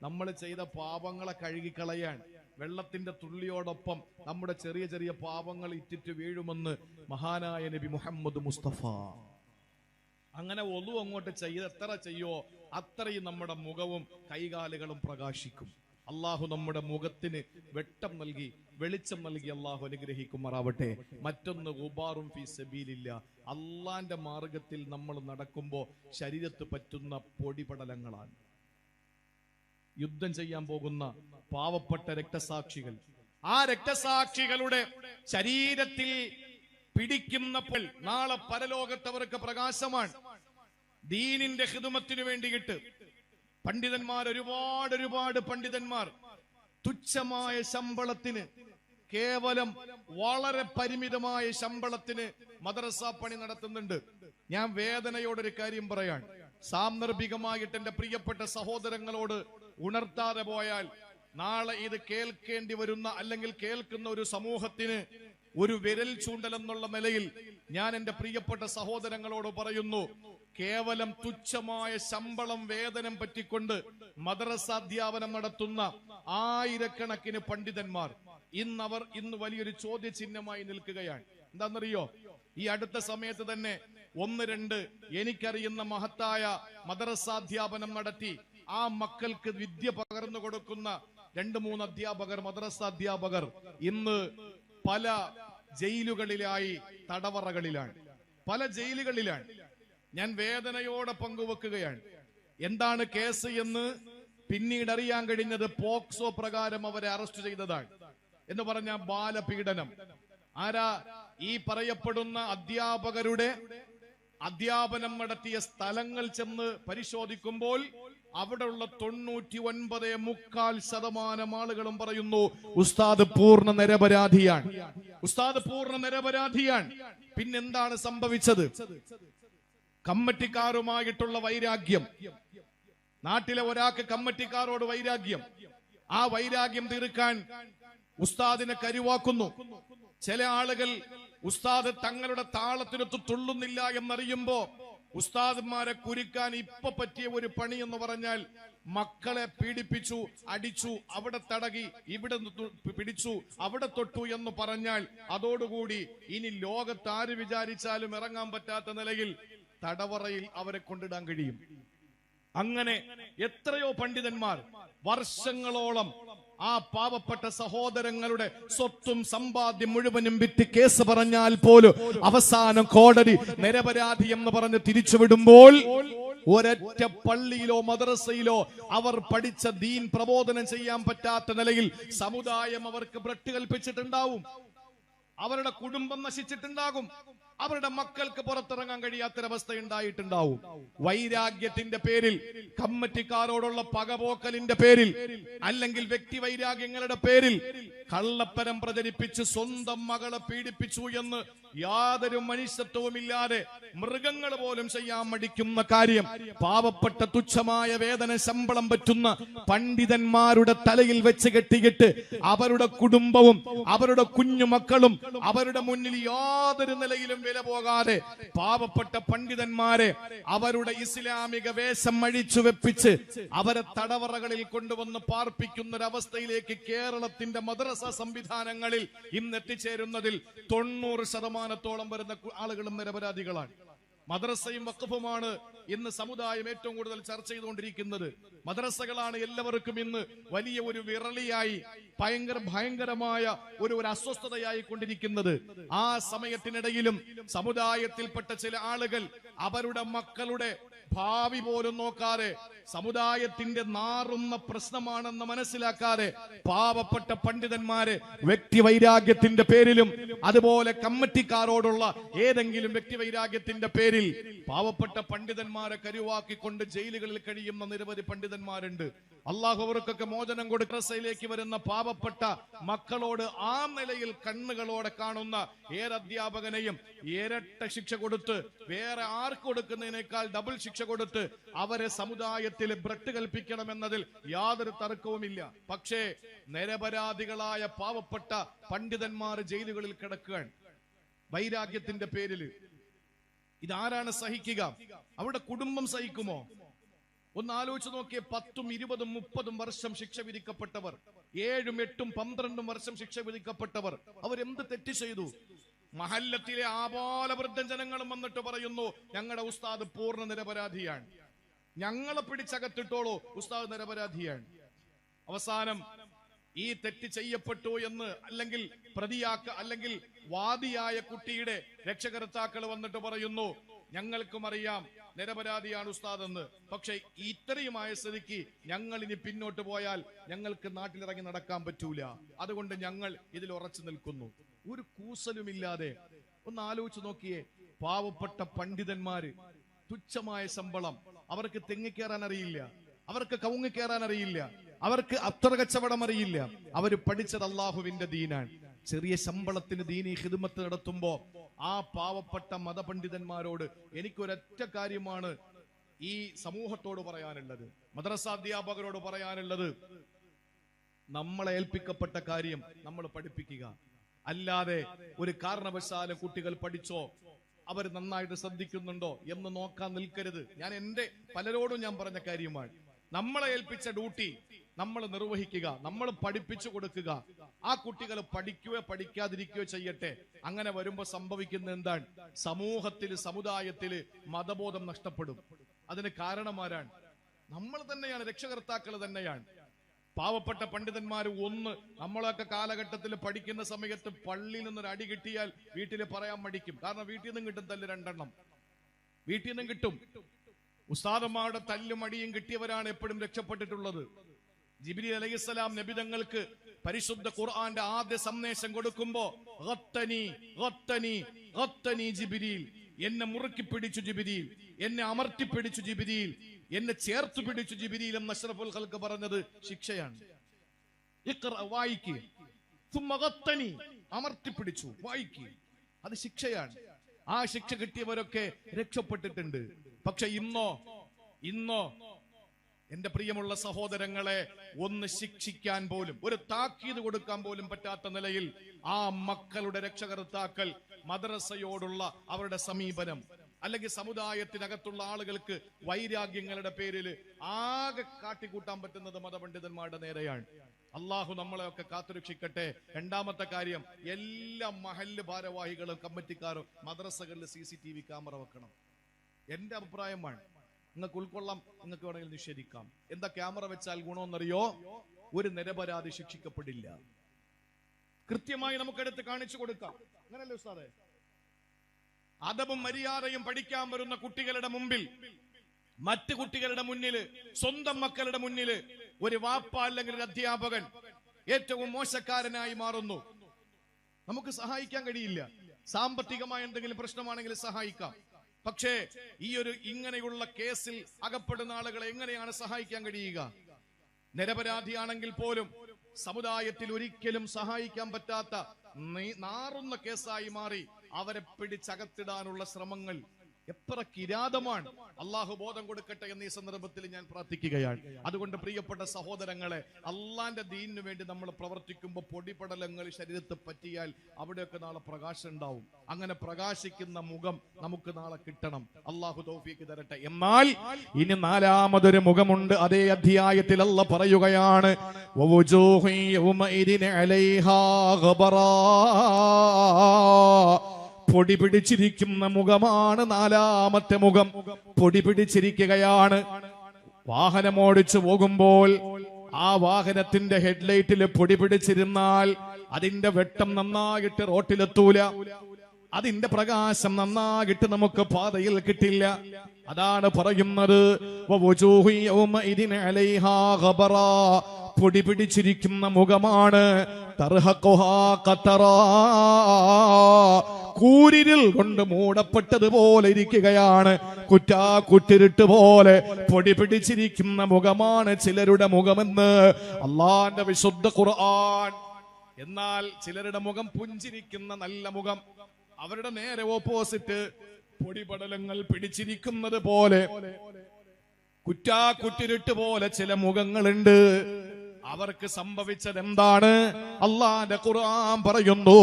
നമ്മൾ ചെയ്ത പാപങ്ങളെ കഴുകിക്കളയാൻ വെള്ളത്തിന്റെ തുള്ളിയോടൊപ്പം നമ്മുടെ ചെറിയ ചെറിയ പാപങ്ങൾ ഇറ്റിറ്റ് വീഴുമെന്ന് മഹാനായ നബി മുഹമ്മദ് മുസ്തഫ. അങ്ങനെ ഒലു അങ്ങോട്ട് എത്ര ചെയ്യോ അത്രയും നമ്മുടെ മുഖവും കൈകാലുകളും പ്രകാശിക്കും. അള്ളാഹു നമ്മുടെ മുഖത്തിന് വെട്ടം നൽകി, വെളിച്ചം നൽകി അള്ളാഹു അനുഗ്രഹിക്കുമാറാവട്ടെ. മറ്റൊന്ന് ഗുബാറും ഫീ സബീലില്ല, അള്ളാന്റെ മാർഗത്തിൽ നമ്മൾ നടക്കുമ്പോ ശരീരത്ത് പറ്റുന്ന പൊടിപടലങ്ങളാണ്. യുദ്ധം ചെയ്യാൻ പോകുന്ന പാവപ്പെട്ട രക്തസാക്ഷികൾ, ആ രക്തസാക്ഷികളുടെ ശരീരത്തിൽ പിടിക്കുന്നപ്പോൾ നാളെ പരലോകത്തവർക്ക് പ്രകാശമാണ്. ദീനിന്റെ ഖിദ്മത്തിനു വേണ്ടിയിട്ട് പണ്ഡിതന്മാർ, ഒരുപാട് പണ്ഡിതന്മാർ തുച്ഛമായ ശമ്പളത്തിന്, കേവലം വളരെ പരിമിതമായ ശമ്പളത്തിന് മദ്രസ പണി നടത്തുന്നുണ്ട്. ഞാൻ വേദനയോടൊരു കാര്യം പറയാൻ, സാന്ദർഭികമായിട്ട് എന്റെ പ്രിയപ്പെട്ട സഹോദരങ്ങളോട് ഉണർത്താതെ പോയാൽ നാളെ ഇത് കേൾക്കേണ്ടി വരുന്ന അല്ലെങ്കിൽ കേൾക്കുന്ന ഒരു സമൂഹത്തിന് ഒരു വിരൽ ചൂണ്ടൽ എന്നുള്ള നിലയിൽ ഞാൻ എന്റെ പ്രിയപ്പെട്ട സഹോദരങ്ങളോട് പറയുന്നു, കേവലം തുച്ഛമായ ശമ്പളം വേതനം പറ്റിക്കൊണ്ട് മദ്രസ അധ്യാപനം നടത്തുന്ന ആയിരക്കണക്കിന് പണ്ഡിതന്മാർ ഇന്ന് വലിയൊരു ചോദ്യചിഹ്നമായി നിൽക്കുകയാണ്. എന്താണെന്നറിയോ? ഈ അടുത്ത സമയത്ത് തന്നെ 1-2 എനിക്കറിയുന്ന മഹത്തായ മദ്രസാധ്യാപനം നടത്തി ആ മക്കൾക്ക് വിദ്യ പകർന്നു കൊടുക്കുന്ന 2-3 അധ്യാപകർ, മദ്രസ അധ്യാപകർ ഇന്ന് പല ജയിലുകളിലായി, തടവറകളിലാണ്, പല ജയിലുകളിലാണ്. ഞാൻ വേദനയോടെ പങ്കുവെക്കുകയാണ്. എന്താണ് കേസ് എന്ന് പിന്നീട് അറിയാൻ കഴിഞ്ഞത്, പോക്സോ പ്രകാരം അവരെ അറസ്റ്റ് ചെയ്തതാണ്. എന്ന് പറഞ്ഞ ബാലപീഡനം. ആരാ? ഈ പറയപ്പെടുന്ന അധ്യാപകരുടെ അധ്യാപനം നടത്തിയ സ്ഥലങ്ങൾ ചെന്ന് പരിശോധിക്കുമ്പോൾ അവിടെയുള്ള 99.25% ആളുകളും പറയുന്നു, ഉസ്താദ് പൂർണ്ണ നിരപരാധിയാണ്, ഉസ്താദ് പൂർണ്ണ നിരപരാധിയാണ്. പിന്നെന്താണ് സംഭവിച്ചത്? കമ്മിറ്റിക്കാരുമായിട്ടുള്ള വൈരാഗ്യം. നാട്ടിലെ ഒരാൾക്ക് കമ്മിറ്റിക്കാരോട് വൈരാഗ്യം. ആ വൈരാഗ്യം തീർക്കാൻ ഉസ്താദിനെ കരുവാക്കുന്നു. ചില ആളുകൾ ഉസ്താദ് തങ്ങളുടെ താളത്തിനൊത്ത് തുള്ളുന്നില്ല എന്നറിയുമ്പോ ഉസ്താദ്മാരെ കുരുക്കാൻ ഇപ്പൊ പറ്റിയ ഒരു പണി എന്ന് പറഞ്ഞാൽ മക്കളെ പീഡിപ്പിച്ചു, അടിച്ചു, അവിടെ തടകി, ഇവിടെ പിടിച്ചു, അവിടെ തൊട്ടു എന്ന് പറഞ്ഞാൽ അതോടുകൂടി ഇനി ലോകത്ത് ആര് വിചാരിച്ചാലും ഇറങ്ങാൻ പറ്റാത്ത നിലയിൽ തടവറയിൽ അവരെ കൊണ്ടിടാൻ കഴിയും. അങ്ങനെ എത്രയോ പണ്ഡിതന്മാർ വർഷങ്ങളോളം ആ പാവപ്പെട്ട സഹോദരങ്ങളുടെ സ്വത്തും സമ്പാദ്യം മുഴുവനും വിറ്റ് കേസ് പറഞ്ഞാൽ പോലും അവസാനം കോടതി നിരപരാധി എന്ന് പറഞ്ഞ് തിരിച്ചുവിടുമ്പോൾ ഒരൊറ്റ പള്ളിയിലോ മദ്രസയിലോ അവർ പഠിച്ച ദീൻ പ്രബോധനം ചെയ്യാൻ പറ്റാത്ത നിലയിൽ സമുദായം അവർക്ക് ബ്രട്ട് കൽപ്പിച്ചിട്ടുണ്ടാവും, അവരുടെ കുടുംബം നശിച്ചിട്ടുണ്ടാകും, അവരുടെ മക്കൾക്ക് പുറത്തിറങ്ങാൻ കഴിയാത്തൊരവസ്ഥ ഉണ്ടായിട്ടുണ്ടാവും. വൈരാഗ്യത്തിന്റെ പേരിൽ, കമ്മിറ്റിക്കാരോടുള്ള പകപോക്കലിന്റെ പേരിൽ, അല്ലെങ്കിൽ വ്യക്തി വൈരാഗ്യങ്ങളുടെ പേരിൽ കള്ളപ്പരം പ്രചരിപ്പിച്ച് സ്വന്തം മകളെ പീഡിപ്പിച്ചു എന്ന് യാതൊരു മനുഷ്യത്വവുമില്ലാതെ മൃഗങ്ങൾ പോലും ചെയ്യാൻ മടിക്കുന്ന കാര്യം പാവപ്പെട്ട തുച്ഛമായ വേതന ശമ്പളം പറ്റുന്ന പണ്ഡിതന്മാരുടെ തലയിൽ വെച്ച് കെട്ടിയിട്ട് അവരുടെ കുടുംബവും അവരുടെ കുഞ്ഞുമക്കളും അവരുടെ മുന്നിൽ യാതൊരു നിലയിലും വില പോകാതെ പാവപ്പെട്ട പണ്ഡിതന്മാരെ അവരുടെ ഇസ്ലാമിക വേഷം അഴിച്ചു വെപ്പിച്ച് അവരെ തടവറകളിൽ കൊണ്ടുവന്ന് പാർപ്പിക്കുന്ന ഒരവസ്ഥയിലേക്ക് കേരളത്തിന്റെ മദ്രസ സംവിധാനങ്ങളിൽ ഇന്ന് എത്തിച്ചേരുന്നതിൽ 90% വരുന്ന ആളുകളും നിരപരാധികളാണ്. മദ്രസയും വഖഫുമാണ് ഇന്ന് സമുദായം ഏറ്റവും കൂടുതൽ ചർച്ച ചെയ്തുകൊണ്ടിരിക്കുന്നത്. മദ്രസകളാണ് എല്ലാവർക്കും ഇന്ന് വലിയ ഒരു വിറളിയായി, ഭയങ്കരമായ ഒരു അസ്വസ്ഥതയായി കൊണ്ടിരിക്കുന്നത്. ആ സമയത്തിനിടയിലും സമുദായത്തിൽപ്പെട്ട ചില ആളുകൾ അവരുടെ മക്കളുടെ ഭാവി പോലും നോക്കാതെ, സമുദായത്തിന്റെ നാറുന്ന പ്രശ്നമാണെന്ന് മനസ്സിലാക്കാതെ പാവപ്പെട്ട പണ്ഡിതന്മാരെ വ്യക്തിവൈരാഗ്യത്തിന്റെ പേരിലും അതുപോലെ കമ്മിറ്റിക്കാരോടുള്ള ഏതെങ്കിലും വ്യക്തിവൈരാഗ്യത്തിന്റെ പേരിൽ പാവപ്പെട്ട പണ്ഡിതന്മാരെ കരുവാക്കിക്കൊണ്ട് ജയിലുകളിൽ കഴിയുന്ന നിരവധി പണ്ഡിതന്മാരുണ്ട്. അള്ളാഹു അവർക്കൊക്കെ മോചനം കൊടുക്കയിലേക്ക് വരുന്ന പാവപ്പെട്ട മക്കളോട് ആ നിലയിൽ കണ്ണുകളോടെ കാണുന്ന ഏതധ്യാപകനെയും ഇരട്ട ശിക്ഷ കൊടുത്ത്, വേറെ ആർക്ക് കൊടുക്കുന്നതിനേക്കാൾ ഡബിൾ ശിക്ഷ കൊടുത്ത് അവരെ സമുദായത്തിൽ ബ്രട്ട് കൽപ്പിക്കണമെന്നതിൽ യാതൊരു തർക്കവുമില്ല. പക്ഷേ നിരപരാധികളായ പാവപ്പെട്ട പണ്ഡിതന്മാർ ജയിലുകളിൽ കിടക്കുകയാണ് വൈരാഗ്യത്തിന്റെ പേരിൽ. ഇതാരാണ് സഹിക്കുക? അവരുടെ കുടുംബം സഹിക്കുമോ? ഒന്ന് ആലോചിച്ച് നോക്കിയേ. 10, 20, 30 വർഷം ശിക്ഷ വിധിക്കപ്പെട്ടവർ, 7, 8, 12 വർഷം ശിക്ഷ വിധിക്കപ്പെട്ടവർ അവരെന്ത് തെറ്റ് ചെയ്തു? മഹല്ലത്തിലെ ആബാലവൃദ്ധ ജനങ്ങളും വന്നിട്ട് പറയുന്നു ഞങ്ങളുടെ ഉസ്താദ് പൂർണ്ണ നിരപരാധിയാണ്, ഞങ്ങളെ പിടിച്ചകത്തിട്ടോളൂ, ഉസ്താദ് നിരപരാധിയാണ്. അവസാനം ഈ തെറ്റ് ചെയ്യപ്പെട്ടു എന്ന് അല്ലെങ്കിൽ അല്ലെങ്കിൽ വാദിയായ കുട്ടിയുടെ രക്ഷകർത്താക്കൾ വന്നിട്ട് പറയുന്നു ഞങ്ങൾക്കും അറിയാം നിരപരാധിയാണ് ഉസ്താദ് എന്ന്, പക്ഷെ ഇത്രയുമായ സ്ഥിതിക്ക് ഞങ്ങൾ ഇനി പിന്നോട്ട് പോയാൽ ഞങ്ങൾക്ക് നാട്ടിലിറങ്ങി നടക്കാൻ പറ്റൂല, അതുകൊണ്ട് ഞങ്ങൾ ഇതിൽ ഉറച്ചു നിൽക്കുന്നു. ഒരു കൂസലുമില്ലാതെ ഒന്ന് ആലോചിച്ച് നോക്കിയേ. പാവപ്പെട്ട പണ്ഡിതന്മാര്, തുച്ഛമായ ശമ്പളം, അവർക്ക് തെങ്ങ് കയറാൻ അറിയില്ല, അവർക്ക് കവുങ്ങ് കയറാൻ അറിയില്ല, അവർക്ക് അത്തറ കച്ചവടം അറിയില്ല, അവര് പഠിച്ചത് അള്ളാഹുവിന്റെ ദീനാണ്. ചെറിയ ശമ്പളത്തിന് ദീനി ഖിദ്മത്ത് നടത്തുമ്പോ ആ പാവപ്പെട്ട മതപണ്ഡിതന്മാരോട് എനിക്കൊരൊറ്റ കാര്യമാണ് ഈ സമൂഹത്തോട് പറയാനുള്ളത്, മദ്രസാധ്യാപകരോട് പറയാനുള്ളത്, നമ്മളെ ഏൽപ്പിക്കപ്പെട്ട കാര്യം നമ്മൾ പഠിപ്പിക്കുക. അല്ലാതെ ഒരു കാരണവശാലും കുട്ടികൾ പഠിച്ചോ, അവർ നന്നായിട്ട് ശ്രദ്ധിക്കുന്നുണ്ടോ എന്ന് നോക്കാൻ നിൽക്കരുത്. ഞാൻ എന്റെ പലരോടും ഞാൻ പറഞ്ഞ കാര്യമാണ്. നമ്മളെ ഏൽപ്പിച്ച ഡ്യൂട്ടി നമ്മൾ നിർവഹിക്കുക, നമ്മൾ പഠിപ്പിച്ചു കൊടുക്കുക. ആ കുട്ടികൾ പഠിക്കുകയോ പഠിക്കാതിരിക്കുകയോ ചെയ്യട്ടെ. അങ്ങനെ വരുമ്പോ സംഭവിക്കുന്ന എന്താണ്? സമൂഹത്തിൽ, സമുദായത്തിൽ മതബോധം നഷ്ടപ്പെടും. അതിന് കാരണമാരാണ്? നമ്മൾ തന്നെയാണ്, രക്ഷകർത്താക്കൾ തന്നെയാണ്. പാവപ്പെട്ട പണ്ഡിതന്മാർ നമ്മളൊക്കെ കാലഘട്ടത്തിൽ പഠിക്കുന്ന സമയത്ത് പള്ളിയിൽ നിന്നൊരു അടി കിട്ടിയാൽ വീട്ടിൽ പറയാൻ മടിക്കും. കാരണം വീട്ടിൽ നിന്നും കിട്ടും തല്ല് 2 എണ്ണം, വീട്ടിൽ നിന്നും കിട്ടും. ഉസ്താദന്മാരുടെ തല്ലും അടിയും കിട്ടിയവരാണ് എപ്പോഴും രക്ഷപ്പെട്ടിട്ടുള്ളത്. ജിബ്രീൽ അലൈഹിസ്സലാം നബി തങ്ങൾക്ക് പരിശുദ്ധ ഖുർആന്റെ ആദ്യ സന്ദേശം കൊടുക്കുമ്പോ ജിബ്രീൽ, എന്നെ മുറുക്കി പിടിച്ചു ജിബ്രീൽ, എന്നെ അമർത്തി പിടിച്ചു ജിബ്രീൽ, എന്നെ ചേർത്ത് പിടിച്ചു ജിബ്രീൽ എന്ന് അഷ്റഫുൽ ഖൽഖ് പറഞ്ഞത് ശിക്ഷയാണ്. വായിക്ക്, അമർത്തി പിടിച്ചു, വായിക്ക്, അത് ശിക്ഷയാണ്. ആ ശിക്ഷ കിട്ടിയവരൊക്കെ രക്ഷപ്പെട്ടിട്ടുണ്ട്. പക്ഷെ ഇന്നോ എന്റെ പ്രിയമുള്ള സഹോദരങ്ങളെ, ഒന്ന് ശിക്ഷിക്കാൻ പോലും, ഒരു താക്കീത് കൊടുക്കാൻ പോലും പറ്റാത്ത നിലയിൽ ആ മക്കളുടെ രക്ഷകർത്താക്കൾ മദ്രസയോടുള്ള അവരുടെ സമീപനം, അല്ലെങ്കിൽ സമുദായത്തിനകത്തുള്ള ആളുകൾക്ക് വൈരാഗ്യങ്ങളുടെ പേരിൽ ആകെ കാട്ടിക്കൂട്ടാൻ പറ്റുന്നത് മതപണ്ഡിതന്മാരുടെ നേരെയാണ്. അള്ളാഹു നമ്മളെയൊക്കെ കാത്തുരക്ഷിക്കട്ടെ. രണ്ടാമത്തെ കാര്യം, എല്ലാ മഹല്ല് ഭാരവാഹികളും കമ്മിറ്റിക്കാരും മദ്രസകളിൽ CCTV ക്യാമറ വെക്കണം. എന്റെ അഭിപ്രായമാണ്. നിങ്ങൾക്ക് ഉൾക്കൊള്ളാം, നിങ്ങൾക്ക് വേണമെങ്കിൽ നിഷേധിക്കാം. എന്താ ക്യാമറ വെച്ചാൽ ഗുണമെന്നറിയോ? ഒരു നിരപരാധി ശിക്ഷിക്കപ്പെടില്ല. കൃത്യമായി നമുക്കെടുത്ത് കാണിച്ചു കൊടുക്കാം. അങ്ങനല്ലേ ഉസ്താദേ? അദബും മര്യാദയും പഠിക്കാൻ വരുന്ന കുട്ടികളുടെ മുമ്പിൽ, മറ്റു കുട്ടികളുടെ മുന്നില്, സ്വന്തം മക്കളുടെ മുന്നില് ഒരു വാപ്പ അല്ലെങ്കിൽ ഒരു അധ്യാപകൻ ഏറ്റവും മോശക്കാരനായി മാറുന്നു. നമുക്ക് സഹായിക്കാൻ കഴിയില്ല. സാമ്പത്തികമായ എന്തെങ്കിലും പ്രശ്നമാണെങ്കിൽ സഹായിക്കാം. പക്ഷേ ഇങ്ങനെയുള്ള കേസിൽ അകപ്പെടുന്ന ആളുകളെ എങ്ങനെയാണ് സഹായിക്കാൻ കഴിയുക? നിരപരാധിയാണെങ്കിൽ പോലും സമുദായത്തിൽ ഒരിക്കലും സഹായിക്കാൻ പറ്റാത്ത നാറുന്ന കേസായി മാറി അവരെ പിടിച്ചകത്തിടാനുള്ള ശ്രമങ്ങൾ എത്ര കിരാതമാണ്. അള്ളാഹു ബോധം കൊടുക്കട്ടെ എന്ന് ഈ സന്ദർഭത്തിൽ ഞാൻ പ്രാർത്ഥിക്കുകയാണ്. അതുകൊണ്ട് പ്രിയപ്പെട്ട സഹോദരങ്ങളെ, അള്ളാന്റെ ദീനിനു വേണ്ടി നമ്മൾ പ്രവർത്തിക്കുമ്പോൾ പൊടിപടലങ്ങൾ ശരീരത്തെ പറ്റിയാൽ അവിടെയൊക്കെ നാളെ പ്രകാശം ഉണ്ടാവും. അങ്ങനെ പ്രകാശിക്കുന്ന മുഖം നമുക്ക് നാളെ കിട്ടണം. അള്ളാഹു തൗഫീഖ് തരട്ടെ. എന്നാൽ ഇനി നാലാമതൊരു മുഖമുണ്ട്. അതേ അധ്യായത്തിൽ അല്ലാഹ് പറയുകയാണ്, പൊടി പിടിച്ചിരിക്കുന്ന മുഖമാണ് നാലാമത്തെ മുഖം. പൊടി പിടിച്ചിരിക്കുകയാണ്. വാഹനമോടിച്ചു പോകുമ്പോൾ ആ വാഹനത്തിന്റെ ഹെഡ്ലൈറ്റിൽ പൊടി പിടിച്ചിരുന്നാൽ അതിന്റെ വെട്ടം നന്നായിട്ട് റോട്ടിലെത്തൂല, അതിന്റെ പ്രകാശം നന്നായിട്ട് നമുക്ക് പാതയിൽ കിട്ടില്ല. അതാണ് പറയുന്നത്, പൊടി പിടിച്ചിരിക്കുന്ന മുഖമാണ്. കൂരിരുൾ കൊണ്ട് മൂടപ്പെട്ടതുപോലെ ഇരിക്കുകയാണ്. കുറ്റിരുട്ട് പോലെ പൊടി പിടിച്ചിരിക്കുന്ന മുഖമാണ് ചിലരുടെ മുഖമെന്ന് അള്ളാന്റെ വിശുദ്ധ ഖുർആൻ. എന്നാൽ ചിലരുടെ മുഖം പുഞ്ചിരിക്കുന്ന നല്ല മുഖം, അവരുടെ നേരെ ഓപ്പോസിറ്റ് പൊടിപടലങ്ങൾ പിടിച്ചിരിക്കുന്നത് പോലെ, കുറ്റിരുട്ട് പോലെ ചില മുഖങ്ങളുണ്ട്. അവർക്ക് സംഭവിച്ചത് എന്താണ്? അള്ളാന്റെ ഖുർആൻ പറയുന്നു.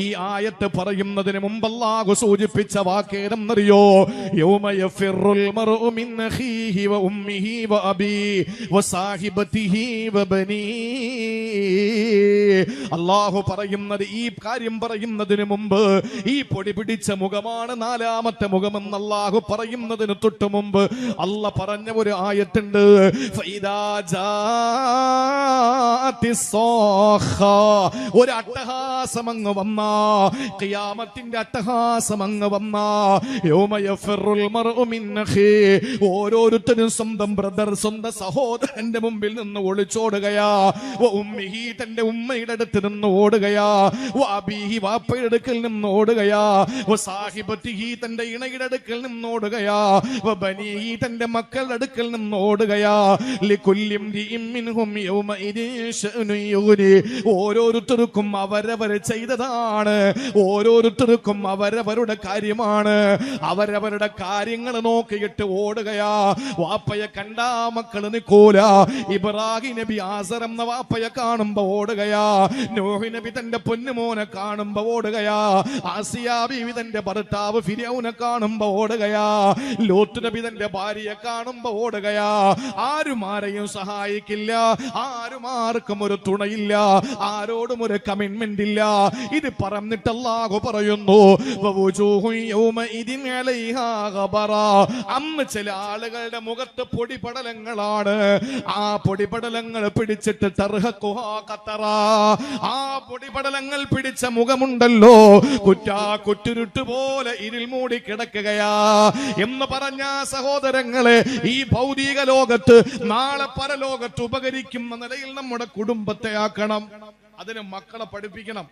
ഈ ആയത്ത് പറയുന്നതിന് മുമ്പ് അല്ലാഹു സൂചിപ്പിച്ച വാക്കേതെന്നറിയോ? യൗമ യഫിറുൽ മർഉ മിൻ അഖീഹി വ ഉമ്മിഹി വ അബീഹി വ സാഹിബതിഹി വ ബനീ. അല്ലാഹു പറയുന്നത്, ഈ കാര്യം പറയുന്നതിന് മുമ്പ് ഈ പൊടി പിടിച്ച മുഖമാണ് നാലാമത്തെ മുഖമെന്ന് അല്ലാഹു പറയുന്നതിന് തൊട്ട് മുമ്പ് അല്ലാഹ് പറഞ്ഞ ഒരു ആയത്തുണ്ട്. ഫൈദാ ജാ ഒരു അട്ടഹാസം അങ്ങ് വന്നാ, ഖിയാമത്തിന്റെ അട്ടഹാസം അങ്ങ് വന്നാ, ഓരോരുത്തരും സ്വന്തം ബ്രദർ, സ്വന്തം സഹോദരന്റെ മുമ്പിൽ നിന്ന് ഒളിച്ചോടുകയാ. ഉമ്മിഹി, തന്റെ ഉമ്മയുടെ അടുത്ത് നിന്ന് ഓടുകയാ. അബീഹി, വാപ്പയുടെ അടുക്കൽ നിന്ന് ഓടുകയാ. സാഹിബത്തിഹി, തന്റെ ഇണയുടെ അടുക്കൽ നിന്ന് ഓടുകയാ. ബനീഹി, തന്റെ മക്കളുടെ അടുക്കൽ നിന്ന് ഓടുകയാ. ലികുല്ലി ഇംരിഇൻ മിൻഹും യൗമഇദിൻ ശഅ്നുൻ യുഗ്നി. ഓരോരുത്തർക്കും അവരവർ ചെയ്തതാണ്, ഓരോരുത്തർക്കും അവരവരുടെ കാര്യമാണ്. അവരവരുടെ കാര്യങ്ങൾ നോക്കിയിട്ട് ഓടുകയാ. വാപ്പയെ കണ്ടാ മക്കള് നിൽക്കൂല. ഇബ്രാഹിം നബി ആസർ എന്ന വാപ്പയെ കാണുമ്പോ ഓടുകയാ. നൂഹ് നബി തന്റെ പൊന്നുമോനെ കാണുമ്പോ ഓടുകയാ. ആസിയാ ബീവി തന്റെ ഭർത്താവ് ഫിർഔനെ കാണുമ്പോ ഓടുകയാ. ലൂത്ത് നബി തന്റെ ഭാര്യയെ കാണുമ്പോ ഓടുകയാ. ആരും ആരെയും സഹായിക്കില്ല, ആരും ആർക്കും ഒരു തുണയില്ല, ആരോടും ഒരു കമ്മിറ്റ്മെന്റ് ഇല്ല. ഇത് പറഞ്ഞിട്ട് അല്ലാഹു പറയുന്നു, അന്ന് ചില ആളുകളുടെ മുഖത്ത് പൊടിപടലങ്ങളാണ്. ആ പൊടിപടലങ്ങൾ പിടിച്ചിട്ട് ആ പൊടിപടലങ്ങൾ പിടിച്ച മുഖമുണ്ടല്ലോ, കുറ്റിരുട്ട് പോലെ ഇരുൾ മൂടി കിടക്കുകയാ എന്ന് പറഞ്ഞ സഹോദരങ്ങളെ, ഈ ഭൗതിക ലോകത്ത് നാളെ പരലോകത്ത് ഉപകരിക്കുന്ന നിലയിൽ നമ്മുടെ കുടുംബത്തെ ആക്കണം. അതിന് മക്കളെ പഠിപ്പിക്കണം.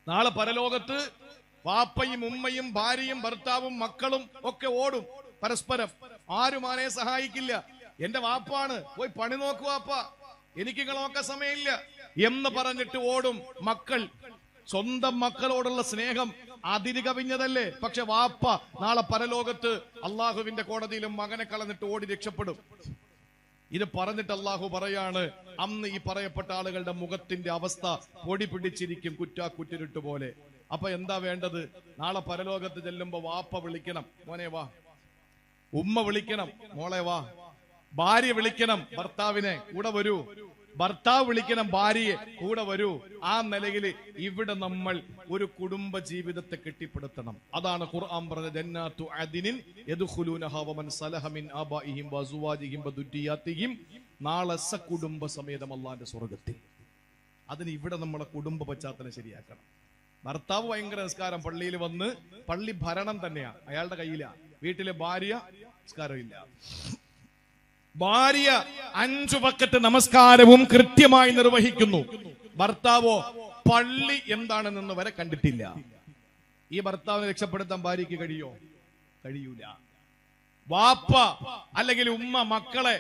നാളെ പരലോകത്ത് വാപ്പയും ഉമ്മയും ഭാര്യയും ഭർത്താവും മക്കളും ഒക്കെ ഓടും പരസ്പരം. ആരും ആരെ സഹായിക്കില്ല. എന്റെ വാപ്പാണ്, പോയി പണി നോക്കു വാപ്പ, എനിക്ക് നോക്കാൻ സമയമില്ല എന്ന് പറഞ്ഞിട്ട് ഓടും മക്കൾ. സ്വന്തം മക്കളോടുള്ള സ്നേഹം അതിര് കവിഞ്ഞതല്ലേ. പക്ഷെ വാപ്പ നാളെ പരലോകത്ത് അള്ളാഹുവിന്റെ കോടതിയിലും മകനെ കളഞ്ഞിട്ട് ഓടി രക്ഷപ്പെടും. ഇത് പറഞ്ഞിട്ട് അള്ളാഹു പറയാണ്, അന്ന് ഈ പറയപ്പെട്ട ആളുകളുടെ മുഖത്തിന്റെ അവസ്ഥ പൊടി പിടിച്ചിരിക്കും കുറ്റാക്കുറ്റിരുട്ട് പോലെ. അപ്പൊ എന്താ വേണ്ടത്? നാളെ പരലോകത്ത് ചെല്ലുമ്പോ വാപ്പ വിളിക്കണം, മോനെ വാ. ഉമ്മ വിളിക്കണം, മോളെ വാ. ഭാര്യ വിളിക്കണം ഭർത്താവിനെ, കൂടെ വരൂ. ഭർത്താവ് വിളിക്കണം ഭാര്യയെ, കൂടെ വരൂ. ആ നിലയിൽ ഇവിടെ നമ്മൾ ഒരു കുടുംബ ജീവിതത്തെ കെട്ടിപ്പടുത്തണം. അതാണ് ഖുർആൻ പറഞ്ഞ ജന്നാത്തു അദ്നിൻ യദ്ഖുലൂനഹാ വമൻ സലഹ മിൻ ആബാഇഹിം വഅസ്വാജിഹിം വദുരിയാതിഹിം, നാളെ സകുടുംബ സമേതം അല്ലാഹുവിന്റെ സ്വർഗ്ഗത്തിൽ. അതിന് ഇവിടെ നമ്മളെ കുടുംബ പശ്ചാത്തലം ശരിയാക്കണം. ഭർത്താവ് ഭയങ്കര നിസ്കാരം, പള്ളിയിൽ വന്ന് പള്ളി ഭരണം തന്നെയാ അയാളുടെ കയ്യിലാ. വീട്ടിലെ ഭാര്യ നിസ്കാരമില്ല. ഭാര്യ 5 വഖത്ത് നമസ്കാരവും കൃത്യമായി നിർവഹിക്കുന്നു. ഭർത്താവോ പള്ളി എന്താണെന്ന് വരെ കണ്ടിട്ടില്ല. ഈ ഭർത്താവിനെ രക്ഷപ്പെടുത്താൻ ഭാര്യയ്ക്ക് കഴിയൂല. വാപ്പ അല്ലെങ്കിൽ ഉമ്മ മക്കളെ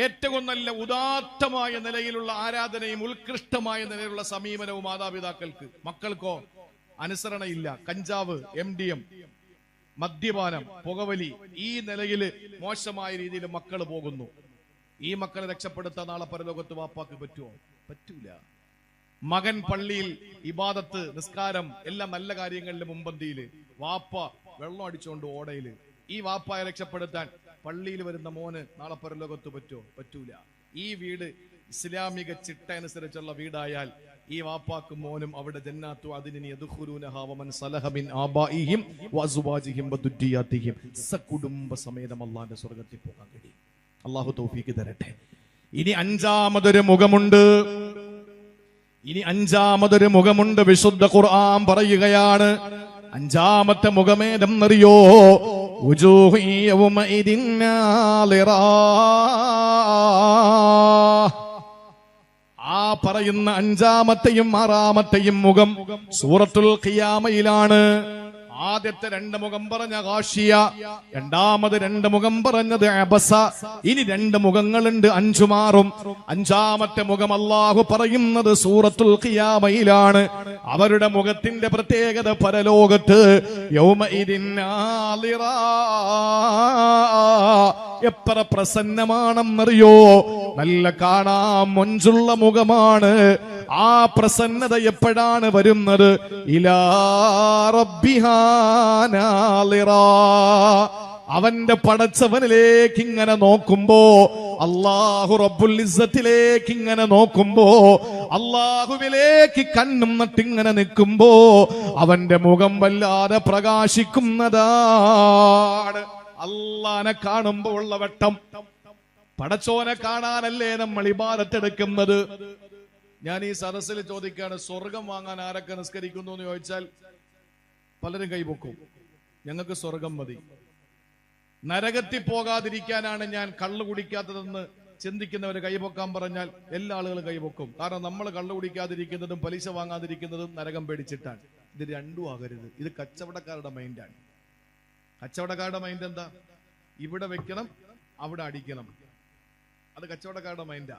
ഏറ്റവും നല്ല ഉദാത്തമായ നിലയിലുള്ള ആരാധനയും ഉത്കൃഷ്ടമായ നിലയിലുള്ള സമീപനവും മാതാപിതാക്കൾക്ക്. മക്കൾക്കോ അനുസരണയില്ല. കഞ്ചാവ്, MDM, മദ്യപാനം, പുകവലി, ഈ നിലയിൽ മോശമായ രീതിയിൽ മക്കൾ പോകുന്നു. ഈ മക്കളെ രക്ഷപ്പെടുത്താൻ നാളെ പരലോകത്ത് വാപ്പാക്ക് പറ്റൂല. മകൻ പള്ളിയിൽ ഇബാദത്ത്, നിസ്കാരം, എല്ലാം നല്ല കാര്യങ്ങളിലെ മുമ്പന്തിയില്, വാപ്പ വെള്ളം അടിച്ചുകൊണ്ട് ഓടയില്. ഈ വാപ്പായെ രക്ഷപ്പെടുത്താൻ പള്ളിയിൽ വരുന്ന മോന് നാളെ പരലോകത്ത് പറ്റൂല. ഈ വീട് ഇസ്ലാമിക ചിട്ട അനുസരിച്ചുള്ള വീടായാൽ ഈ വാപ്പാക്കും മോനും അവിടെ ജന്നാത്തു അദ്നിൻ യദ്ഖുലൂനഹാ വമൻ സലഹ മിൻ ആബാഇഹിം വഅസ്വാജിഹിം വദുരിയാതിഹിം, സകുടുംബ സമേതം അല്ലാഹുവിന്റെ സ്വർഗ്ഗത്തിൽ പോകാൻ കഴിയും. അല്ലാഹു തൗഫീഖ് തരട്ടെ. ഇനി അഞ്ചാമതൊരു മുഖമുണ്ട്. വിശുദ്ധ ഖുർആൻ പറയുകയാണ്, അഞ്ചാമത്തെ മുഖമേതെന്നറിയോ? വുജൂഹു യൗമഇദിൻ നാളിറാ. ആ പറയുന്ന അഞ്ചാമത്തെയും ആറാമത്തെയും മുഖം സൂറത്തുൽ ഖിയാമയിലാണ്. ആദ്യത്തെ 2 മുഖം പറഞ്ഞ ഗാഷിയ, രണ്ടാമത് 2 മുഖം പറഞ്ഞത് അബസ. ഇനി 2 മുഖങ്ങളുണ്ട്, 5 മാറും. അഞ്ചാമത്തെ മുഖം അല്ലാഹു പറയുന്നത് സൂറത്തുൽ ഖിയാമയിലാണ്. അവരുടെ മുഖത്തിന്റെ പ്രത്യേകത പരലോകത്ത് യൗമഇദിൻ നാളിറാ, എത്ര പ്രസന്നമാണെന്നറിയോ? നല്ല കാണാൻ മൊഞ്ചുള്ള മുഖമാണ്. ആ പ്രസന്നത എപ്പോഴാണ് വരുന്നത്? ഇലാ റബ്ബിഹാ നാളിറാ, അവന്റെ പടച്ചവനിലേക്ക് ഇങ്ങനെ നോക്കുമ്പോ, അല്ലാഹു റബ്ബുൽ ഇസ്സത്തിലേക്ക് ഇങ്ങനെ നോക്കുമ്പോ, അല്ലാഹുവിലേക്ക് കണ്ണും നട്ടിങ്ങനെ നിൽക്കുമ്പോ അവന്റെ മുഖം വല്ലാതെ പ്രകാശിക്കുന്നതാണ്. അല്ലാഹനെ കാണുമ്പോ ഉള്ള വെട്ടം. പടച്ചോനെ കാണാനല്ലേ നമ്മൾ ഇബാദത്തെടുക്കുന്നത്. ഞാൻ ഈ സദസ്സിൽ ചോദിക്കാണ്, സ്വർഗം വാങ്ങാൻ ആരൊക്കെ നിസ്കരിക്കുന്നു എന്ന് ചോദിച്ചാൽ പലരും കൈപൊക്കും. ഞങ്ങൾക്ക് സ്വർഗം മതി. നരകത്തിൽ പോകാതിരിക്കാനാണ് ഞാൻ കള്ളു കുടിക്കാത്തതെന്ന് ചിന്തിക്കുന്നവര് കൈപൊക്കാൻ പറഞ്ഞാൽ എല്ലാ ആളുകളും കൈപൊക്കും. കാരണം നമ്മൾ കള്ളു കുടിക്കാതിരിക്കുന്നതും പലിശ വാങ്ങാതിരിക്കുന്നതും നരകം പേടിച്ചിട്ടാണ്. ഇത് രണ്ടും ആകരുത്. ഇത് കച്ചവടക്കാരുടെ മൈൻഡാണ്. കച്ചവടക്കാരുടെ മൈൻഡ് എന്താ? ഇവിടെ വെക്കണം, അവിടെ അടിക്കണം. അത് കച്ചവടക്കാരുടെ മൈൻഡാ.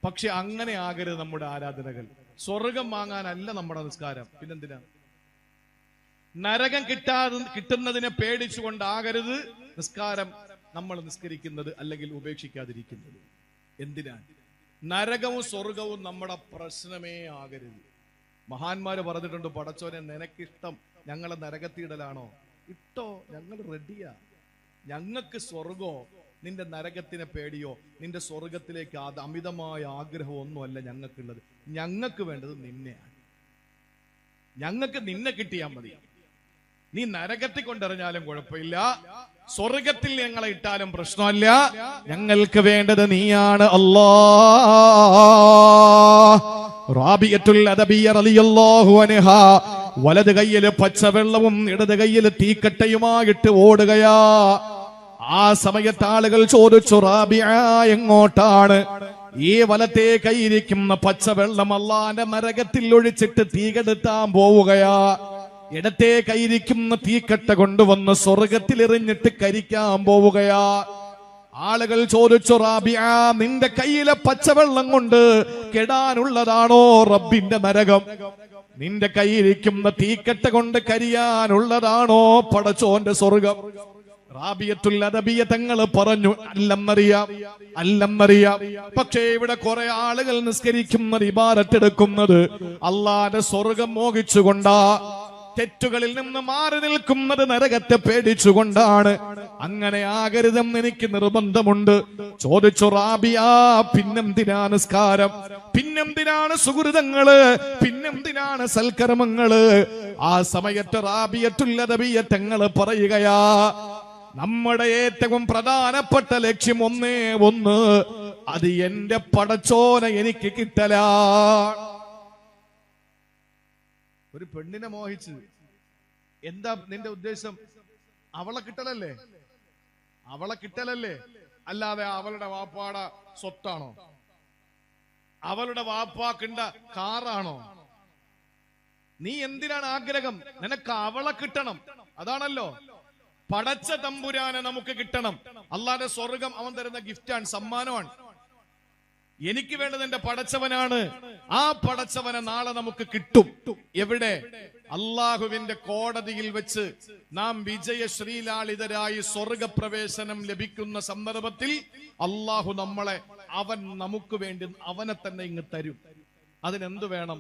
പക്ഷെ അങ്ങനെ ആകരുത് നമ്മുടെ ആരാധനകൾ. സ്വർഗം വാങ്ങാനല്ല നമ്മുടെ നിസ്കാരം. പിന്നെന്തിനാ? നരകം കിട്ടുന്നതിനെ പേടിച്ചുകൊണ്ടാകരുത് നിസ്കാരം നമ്മൾ നിസ്കരിക്കുന്നത് അല്ലെങ്കിൽ ഉപേക്ഷിക്കാതിരിക്കുന്നത്. എന്തിനാ? നരകവും സ്വർഗവും നമ്മുടെ പ്രശ്നമേ ആകരുത്. മഹാന്മാര് പറഞ്ഞിട്ടുണ്ട്, പടച്ചോനെ നിനക്കിഷ്ടം ഞങ്ങളെ നരകത്തിയിടലാണോ? ഇട്ടോ, ഞങ്ങൾ റെഡിയാ. ഞങ്ങൾക്ക് സ്വർഗോ നിന്റെ നരകത്തിനെ പേടിയോ നിന്റെ സ്വർഗത്തിലേക്ക് അത് അമിതമായ ആഗ്രഹമോ ഒന്നുമല്ല ഞങ്ങൾക്കുള്ളത്. ഞങ്ങൾക്ക് വേണ്ടത് നിന്നെയാണ്. ഞങ്ങൾക്ക് നിന്നെ കിട്ടിയാൽ മതി. നീ നരകത്തിൽ കൊണ്ടെറിഞ്ഞാലും കുഴപ്പമില്ല, സ്വർഗത്തിൽ ഞങ്ങളെ ഇട്ടാലും പ്രശ്നമല്ല. ഞങ്ങൾക്ക് വേണ്ടത് നീയാണ് അല്ലാഹ്. റാബിയത്തുൽ അദബിയ്യ റളിയല്ലാഹു അൻഹാ വലത് കയ്യില് പച്ചവെള്ളവും ഇടത് കയ്യില് തീക്കട്ടയുമായിട്ട് ഓടുകയാ. ആ സമയത്ത് ആളുകൾ ചോദിച്ചു, റാബിയ എങ്ങോട്ടാണ്? ഈ വലത്തെ കൈയിരിക്കുന്ന പച്ചവെള്ളം അല്ലാഹുവിന്റെ നരകത്തിൽ ഒഴിച്ചിട്ട് തീ കെടുത്താൻ പോവുകയാ. ഇടത്തെ കൈയിരിക്കുന്ന തീക്കട്ട കൊണ്ടുവന്ന് സ്വർഗത്തിൽ എറിഞ്ഞിട്ട് കരിക്കാൻ പോവുകയാ. ആളുകൾ ചോദിച്ചു, റാബിയ നിന്റെ കയ്യിലെ പച്ചവെള്ളം കൊണ്ട് കെടാനുള്ളതാണോ റബ്ബിന്റെ നരകം? നിന്റെ കയ്യിലിരിക്കുന്ന തീക്കട്ട കൊണ്ട് കരിയാനുള്ളതാണോ പടച്ചോന്റെ സ്വർഗം? റാബിയത്തുൽ അദബിയ തങ്ങൾ പറഞ്ഞു, അല്ലെന്നറിയാം. പക്ഷേ ഇവിടെ കുറെ ആളുകൾ നിസ്കരിക്കുന്നത്, ഇബാദത്ത് എടുക്കുന്നത് അല്ലാഹുവിന്റെ സ്വർഗം മോഹിച്ചുകൊണ്ടാ, തെറ്റുകളിൽ നിന്ന് മാറി നിൽക്കുന്നത് നരകത്തെ പേടിച്ചുകൊണ്ടാണ്. അങ്ങനെ ആകരുതെന്ന് എനിക്ക് നിർബന്ധമുണ്ട്. ചോദിച്ചു റാബിയ, പിന്നെന്തിനാണ് നിസ്കാരം, പിന്നെന്തിനാണ് സുഹൃതങ്ങള്, പിന്നെന്തിനാണ് സൽക്കർമ്മങ്ങള്? ആ സമയത്ത് റാബിയത്തുൽ അദബിയ തങ്ങൾ പറയുകയാ, നമ്മുടെ ഏറ്റവും പ്രധാനപ്പെട്ട ലക്ഷ്യം ഒന്ന്, അത് എന്റെ പടച്ചോനെ എനിക്ക് കിട്ടലാ. ഒരു പെണ്ണിനെ മോഹിച്ച് എന്താ നിന്റെ ഉദ്ദേശം? അവളെ കിട്ടലല്ലേ, അല്ലാതെ അവളുടെ വാപ്പാട സ്വത്താണോ, അവളുടെ വാപ്പാക്കിണ്ട കാറാണോ? നീ എന്തിനാണ് ആഗ്രഹം? നിനക്ക് അവളെ കിട്ടണം, അതാണല്ലോ. പടച്ച തമ്പുരാനെ നമുക്ക് കിട്ടണം. അല്ലാതെ സ്വർഗം അവൻ തരുന്ന ഗിഫ്റ്റാണ്, സമ്മാനമാണ്. എനിക്ക് വേണ്ടത് എന്റെ പടച്ചവനാണ്. ആ പടച്ചവനെ നാളെ നമുക്ക് കിട്ടും. എവിടെ? അള്ളാഹുവിന്റെ കോടതിയിൽ വെച്ച് നാം വിജയശ്രീലാളിതരായി സ്വർഗപ്രവേശനം ലഭിക്കുന്ന സന്ദർഭത്തിൽ അള്ളാഹു നമ്മളെ, അവൻ നമുക്ക് വേണ്ടി അവനെ തന്നെ ഇങ്ങ് തരും. അതിനെന്ത് വേണം?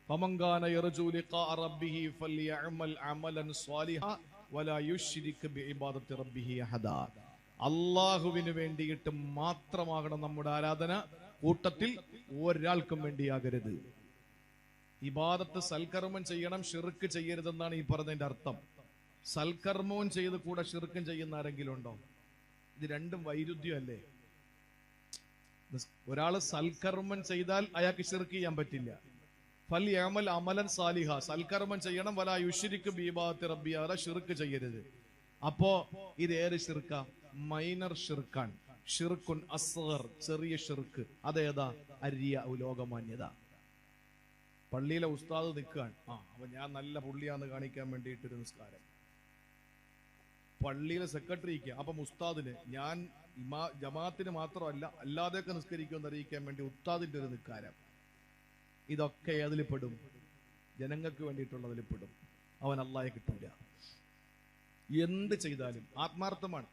ഫമൻകാന യർജു ലിഖാ റബ്ബിഹി ഫൽയഅമൽ അമലൻ സ്വാലിഹാ വലാ യുശ്രിക് ബിഇബാദത്തി റബ്ബിഹി അഹദാ. അള്ളാഹുവിന് വേണ്ടിയിട്ട് മാത്രമാകണം നമ്മുടെ ആരാധന, കൂട്ടത്തിൽ ഒരാൾക്കും വേണ്ടിയാകരുത്. ഇബാദത്ത് സൽക്കർമ്മം ചെയ്യണം, ഷിർക്ക് ചെയ്യരുതെന്നാണ് ഈ പറഞ്ഞതിന്റെ അർത്ഥം. സൽക്കർമ്മവും ചെയ്ത് കൂടെ ഷിർക്കും ചെയ്യുന്ന ആരെങ്കിലും ഉണ്ടോ? ഇത് രണ്ടും വൈരുദ്ധ്യമല്ലേ? ഒരാള് സൽക്കർമ്മം ചെയ്താൽ അയാൾക്ക് ഷിർക്ക് ചെയ്യാൻ പറ്റില്ല. ഫൽയഅമൽ അമലൻ സാലിഹ, സൽക്കർമ്മം ചെയ്യണം, വലാ യുശ്രിക് ബിഇബാദത്തി റബ്ബി, അതാ ഷിർക്ക് ചെയ്യരുത്. അപ്പോ ഇത് ഏത് ഷിർക്ക? മൈനർ ഷിർക്കാണ്. ഷിർക്കുൻ അസ്ഗർ, ചെറിയ ഷിർക്ക്. അതേതാ? അരിയ, ലോകമാന്യത. പള്ളിയിലെ ഉസ്താദ് നിൽക്കാൻ, അപ്പൊ ഞാൻ നല്ല പുള്ളിയാന്ന് കാണിക്കാൻ വേണ്ടിയിട്ടൊരു നിസ്കാരം. പള്ളിയിലെ സെക്രട്ടറിക്ക്, അപ്പം ഉസ്താദിന്, ഞാൻ ജമാഅത്തിന് മാത്രമല്ല അല്ലാതെയൊക്കെ നിസ്കരിക്കുമെന്ന് അറിയിക്കാൻ വേണ്ടി ഉസ്താദിന്റെ ഒരു നിസ്കാരം. ഇതൊക്കെ അതിൽ പെടും, ജനങ്ങൾക്ക് വേണ്ടിയിട്ടുള്ളതിൽ പെടും. അവൻ അല്ലാഹയെ കിട്ടൂല. എന്ത് ചെയ്താലും ആത്മാർത്ഥമാണ്.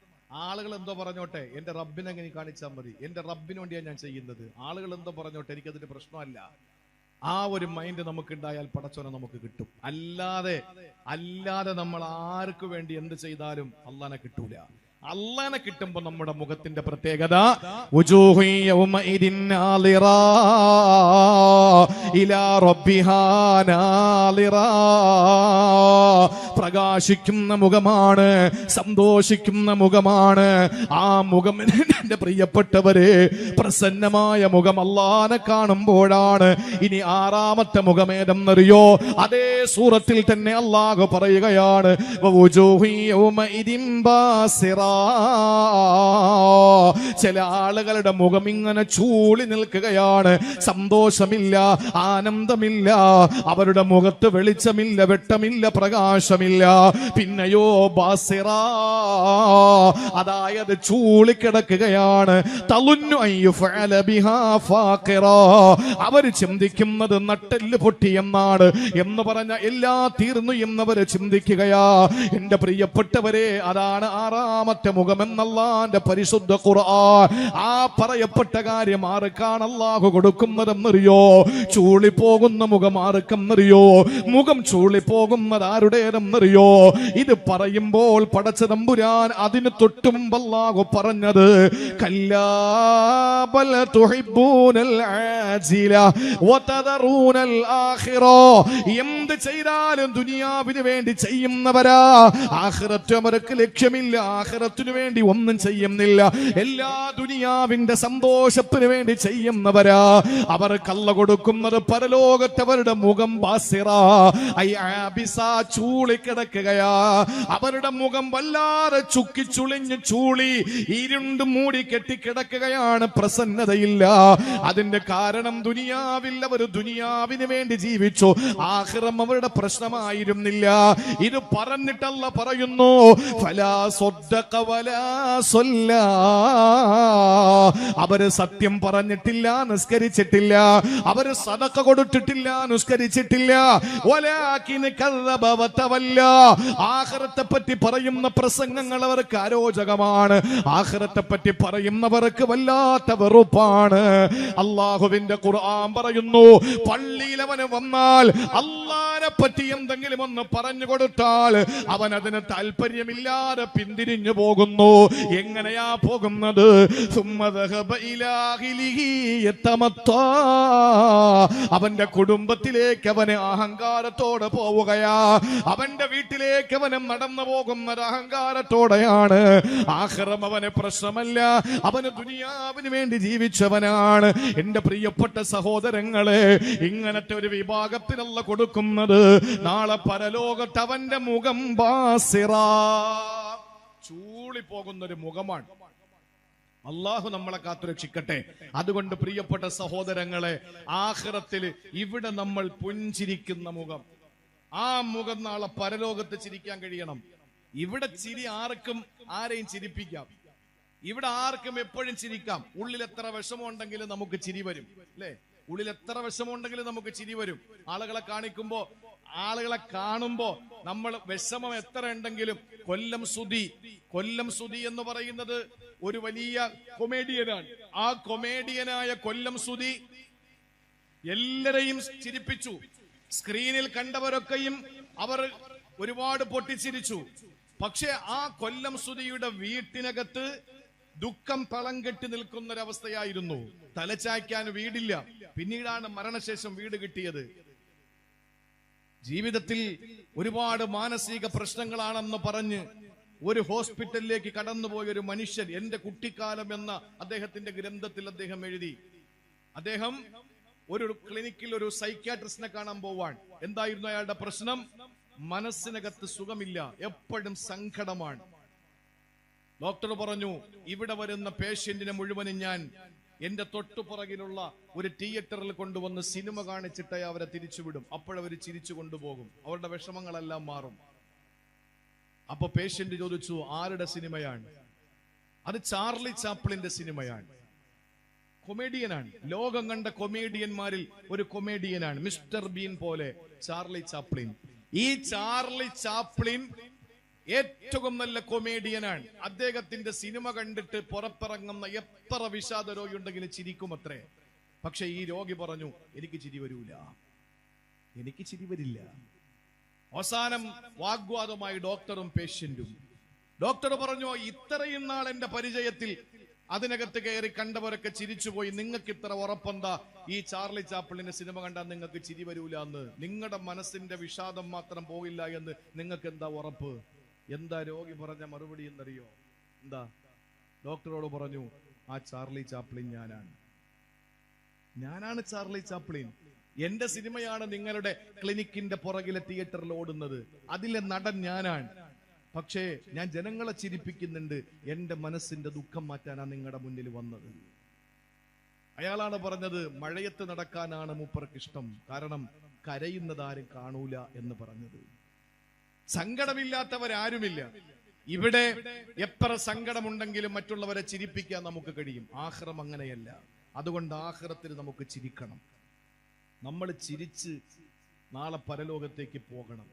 ആളുകൾ എന്തോ പറഞ്ഞോട്ടെ, എന്റെ റബ്ബിനെ എങ്ങനെ കാണിച്ചാൽ മതി, എന്റെ റബ്ബിന് വേണ്ടിയാണ് ഞാൻ ചെയ്യുന്നത്. ആളുകൾ എന്തോ പറഞ്ഞോട്ടെ, എനിക്കതിന്റെ പ്രശ്നമല്ല. ആ ഒരു മൈൻഡ് നമുക്കുണ്ടായാൽ പടച്ചോനെ നമുക്ക് കിട്ടും. അല്ലാതെ നമ്മൾ ആർക്ക് വേണ്ടി എന്ത് ചെയ്താലും അല്ലാഹനെ കിട്ടൂല. അല്ലാഹനെ കിട്ടുമ്പോ നമ്മുടെ മുഖത്തിന്റെ പ്രത്യേകത, പ്രകാശിക്കുന്ന മുഖമാണ്, സന്തോഷിക്കുന്ന മുഖമാണ്. ആ മുഖം എന്റെ പ്രിയപ്പെട്ടവരെ, പ്രസന്നമായ മുഖം അല്ലാഹനെ കാണുമ്പോഴാണ്. ഇനി ആറാമത്തെ മുഖമേതെന്നറിയോ? അതേ സൂറത്തിൽ തന്നെ അല്ലാഹു പറയുകയാണ്, ചില ആളുകളുടെ മുഖം ഇങ്ങനെ ചൂളി നിൽക്കുകയാണ്. സന്തോഷമില്ല, ആനന്ദമില്ല, അവരുടെ മുഖത്ത് വെളിച്ചമില്ല, വെട്ടമില്ല, പ്രകാശമില്ല. പിന്നെയോ ബാസിറ, അതായത് ചൂളിക്കിടക്കുകയാണ്. തളുന്നു അയ്യുഫഅല ബിഹാ ഫാഖിറ, അവർ ചിന്തിക്കുന്നത് നട്ടെല്ല് പൊട്ടിയെന്നാണ്. എന്ന് പറഞ്ഞ എല്ലാ തീർന്നു എന്നവര് ചിന്തിക്കുകയാ. എന്റെ പ്രിയപ്പെട്ടവരെ, അതാണ് ആറാമത്തെ മുഖമെന്നല്ലാന്റെ പരിശുദ്ധ ഖുർആൻ. ആ പറയപ്പെട്ട കാര്യം ആർക്കാണ് അല്ലാഹു കൊടുക്കുന്നതെന്നറിയോ? ചൂളിപ്പോകുന്ന മുഖം ആർക്കെന്നറിയോ? മുഖം ചൂളിപ്പോകുന്നത് ആരുടേതെന്നറിയോ? ഇത് പറയുമ്പോൾ പടച്ച തമ്പുരാൻ അതിന് തൊട്ടു മുമ്പ് അല്ലാഹു പറഞ്ഞത്, കല്ലാ ബൽ തുഹിബ്ബൂനൽ ആജില വതദറൂനൽ ആഖിറ. എന്ത് ചെയ്താലും ദുനിയാവിന് വേണ്ടി ചെയ്യുന്നവരാ, ആഖിറത്ത് അവർക്ക് ലക്ഷ്യമില്ല, ആഖിറത്തിനു വേണ്ടി ഒന്നും ചെയ്യുന്നില്ല. എല്ലാ ദുനിയാവിന്റെ സന്തോഷത്തിന് വേണ്ടി ചെയ്യുന്നവരാ. അവർ കള്ള കൊടുക്കുന്നത് പരലോകത്തവരുടെ മുഖം ബാസിറ, ചൂളിക്കിടക്കുകയാ. അവരുടെ മുഖം വല്ലാതെ ചുക്കിച്ചുളിഞ്ഞ് ചൂളി ഇരുണ്ട് മൂടി കെട്ടിക്കിടക്കുകയാണ്. പ്രസന്നതയില്ല. അതിന്റെ കാരണം ദുനിയാവിൽ അവർ ദുനിയാവിന് വേണ്ടി ജീവിച്ചു, ആഖിറം അവരുടെ പ്രശ്നമായിരുന്നില്ല. ഇത് പറഞ്ഞിട്ടല്ല പറയുന്നു, ഫലാ സ്വദ്ദഖ വലാ സ്വല്ലാ, അവര് സത്യം പറഞ്ഞിട്ടില്ല, നിസ്കരിച്ചിട്ടില്ല, അവര് സദഖ കൊടുത്തിട്ടില്ല, നിസ്കരിച്ചിട്ടില്ല. വലാകിൻ കദ്ദബ വതവല്ല. ആഖിറത്തെ പറ്റി പറയുന്ന പ്രസംഗങ്ങൾ അവർക്ക് അരോചകമാണ്. ആഖിറത്തെ പറ്റി പറയുന്നവർക്ക് വല്ലാത്ത വെറുപ്പാണ്. അല്ലാഹുവിന്റെ ഖുർആൻ പറയുന്നു, പള്ളിയിൽ അവന് വന്നാൽ അല്ലാഹുവിനെ പറ്റി എന്തെങ്കിലും ഒന്ന് പറഞ്ഞു കൊടുത്താൽ അവൻ അതിന് താല്പര്യമില്ലാതെ പിന്തിരിഞ്ഞു പോകുന്നു. എങ്ങനെയാ പോകുന്നത്? അവന്റെ കുടുംബത്തിലേക്ക് അവന് അഹങ്കാരത്തോടെ പോവുകയാ. അവന്റെ വീട്ടിലേക്ക് അവന് നടന്നു പോകുന്നത് അഹങ്കാരത്തോടെയാണ്. ആഖിറം അവന് പ്രശ്നമല്ല, അവന് ദുനിയാവിന് വേണ്ടി ജീവിച്ചവനാണ്. എന്റെ പ്രിയപ്പെട്ട സഹോദരങ്ങളെ, ഇങ്ങനത്തെ ഒരു വിഭാഗത്തിനല്ല കൊടുക്കുന്നത് നാളെ പരലോകത്ത് അവന്റെ മുഖം ബാസിറാ, ചൂളിപ്പോകുന്നൊരു മുഖമാണ്. അള്ളാഹു നമ്മളെ കാത്തുരക്ഷിക്കട്ടെ. അതുകൊണ്ട് പ്രിയപ്പെട്ട സഹോദരങ്ങളെ, ആഖിറത്തിൽ ഇവിടെ നമ്മൾ പുഞ്ചിരിക്കുന്ന മുഖം, ആ മുഖം നാളെ പരലോകത്ത് ചിരിക്കാൻ കഴിയണം. ഇവിടെ ചിരി ആർക്കും ആരെയും ചിരിപ്പിക്കാം, ഇവിടെ ആർക്കും എപ്പോഴും ചിരിക്കാം. ഉള്ളിൽ എത്ര വിഷമമുണ്ടെങ്കിലും നമുക്ക് ചിരി വരും, അല്ലേ? ഉള്ളിൽ എത്ര വിഷമമുണ്ടെങ്കിലും നമുക്ക് ചിരി വരും. ആളുകളെ കാണുമ്പോ നമ്മൾ വിഷമം എത്ര ഉണ്ടെങ്കിലും കൊല്ലം സുധി എന്ന് പറയുന്നത് ഒരു വലിയ കൊമേഡിയനാണ്. ആ കൊമേഡിയനായ കൊല്ലം സുധി എല്ലാരെയും ചിരിപ്പിച്ചു. സ്ക്രീനിൽ കണ്ടവരൊക്കെയും അവർ ഒരുപാട് പൊട്ടിച്ചിരിച്ചു. പക്ഷെ ആ കൊല്ലം സുധിയുടെ വീട്ടിനകത്ത് ദുഃഖം പളം കെട്ടി നിൽക്കുന്നൊരവസ്ഥയായിരുന്നു. തലചായ്ക്കാൻ വീടില്ല. പിന്നീടാണ് മരണശേഷം വീട് കിട്ടിയത്. ജീവിതത്തിൽ ഒരുപാട് മാനസിക പ്രശ്നങ്ങളാണെന്ന് പറഞ്ഞ് ഒരു ഹോസ്പിറ്റലിലേക്ക് കടന്നുപോയ ഒരു മനുഷ്യൻ, എന്റെ കുട്ടിക്കാലം എന്ന അദ്ദേഹത്തിന്റെ ഗ്രന്ഥത്തിൽ അദ്ദേഹം എഴുതി. അദ്ദേഹം ഒരു ക്ലിനിക്കിൽ ഒരു സൈക്യാട്രിസ്റ്റിനെ കാണാൻ പോവാൻ. എന്തായിരുന്നു അയാളുടെ പ്രശ്നം? മനസ്സിനകത്ത് സുഖമില്ല, എപ്പോഴും സങ്കടമാണ്. ഡോക്ടർ പറഞ്ഞു, ഇവിടെ വരുന്ന പേഷ്യന്റിനെ മുഴുവനും ഞാൻ എന്റെ തൊട്ടുപുറകിലുള്ള ഒരു തിയേറ്ററിൽ കൊണ്ടുവന്ന് സിനിമ കാണിച്ചിട്ട് അവരെ തിരിച്ചുവിടും. അപ്പോഴവർ ചിരിച്ചു കൊണ്ടുപോകും, അവരുടെ വിഷമങ്ങളെല്ലാം മാറും. അപ്പൊ പേഷ്യന്റ് ചോദിച്ചു, ആരുടെ സിനിമയാണ്? അത് ചാർലി ചാപ്ലിന്റെ സിനിമയാണ്. കൊമേഡിയനാണ്, ലോകം കണ്ട കൊമേഡിയന്മാരിൽ ഒരു കൊമേഡിയനാണ്, മിസ്റ്റർ ബീൻ പോലെ ചാർലി ചാപ്ലിൻ. ഈ ചാർലി ചാപ്ലിൻ ഏറ്റവും നല്ല കൊമേഡിയനാണ്. അദ്ദേഹത്തിന്റെ സിനിമ കണ്ടിട്ട് പുറത്തിറങ്ങുന്ന എത്ര വിഷാദ രോഗി ഉണ്ടെങ്കിലും ചിരിക്കും അത്രേ. പക്ഷെ ഈ രോഗി പറഞ്ഞു, എനിക്ക് ചിരി വരില്ല. അവസാനം വാഗ്വാദമായി ഡോക്ടറും പേഷ്യന്റും. ഡോക്ടർ പറഞ്ഞു, ഇത്രയും നാൾ എന്റെ പരിചയത്തിൽ അതിനകത്ത് കയറി കണ്ടവരൊക്കെ ചിരിച്ചുപോയി, നിങ്ങൾക്ക് ഇത്ര ഉറപ്പെന്താ ഈ ചാർലി ചാപ്ലിന്റെ സിനിമ കണ്ടാൽ നിങ്ങൾക്ക് ചിരി വരൂല എന്ന്? നിങ്ങളുടെ മനസ്സിന്റെ വിഷാദം മാത്രം പോകില്ല എന്ന് നിങ്ങൾക്ക് എന്താ ഉറപ്പ്? എന്താ രോഗി പറഞ്ഞ മറുപടി എന്നറിയോ? എന്താ? ഡോക്ടറോട് പറഞ്ഞു, ആ ചാർലി ചാപ്ലിൻ ഞാനാണ് ചാർലി ചാപ്ലിൻ. എന്റെ സിനിമയാണ് നിങ്ങളുടെ ക്ലിനിക്കിന്റെ പുറകിലെ തിയേറ്ററിൽ ഓടുന്നത്, അതിലെ നടൻ ഞാനാണ്. പക്ഷേ ഞാൻ ജനങ്ങളെ ചിരിപ്പിക്കുന്നുണ്ട്, എന്റെ മനസ്സിന്റെ ദുഃഖം മാറ്റാനാണ് നിങ്ങളുടെ മുന്നിൽ വന്നത്. അയാളാണ് പറഞ്ഞത്, മഴയത്ത് നടക്കാനാണ് മൂപ്പർക്ക് ഇഷ്ടം, കാരണം കരയുന്നത് ആരും കാണൂല എന്ന് പറഞ്ഞത്. സങ്കടമില്ലാത്തവരാരുമില്ല. ഇവിടെ എത്ര സങ്കടമുണ്ടെങ്കിലും മറ്റുള്ളവരെ ചിരിപ്പിക്കാൻ നമുക്ക് കഴിയും. ആഖിറം അങ്ങനെയല്ല. അതുകൊണ്ട് ആഖിറത്തിൽ നമുക്ക് ചിരിക്കണം. നമ്മൾ ചിരിച്ച് നാളെ പരലോകത്തേക്ക് പോകണം.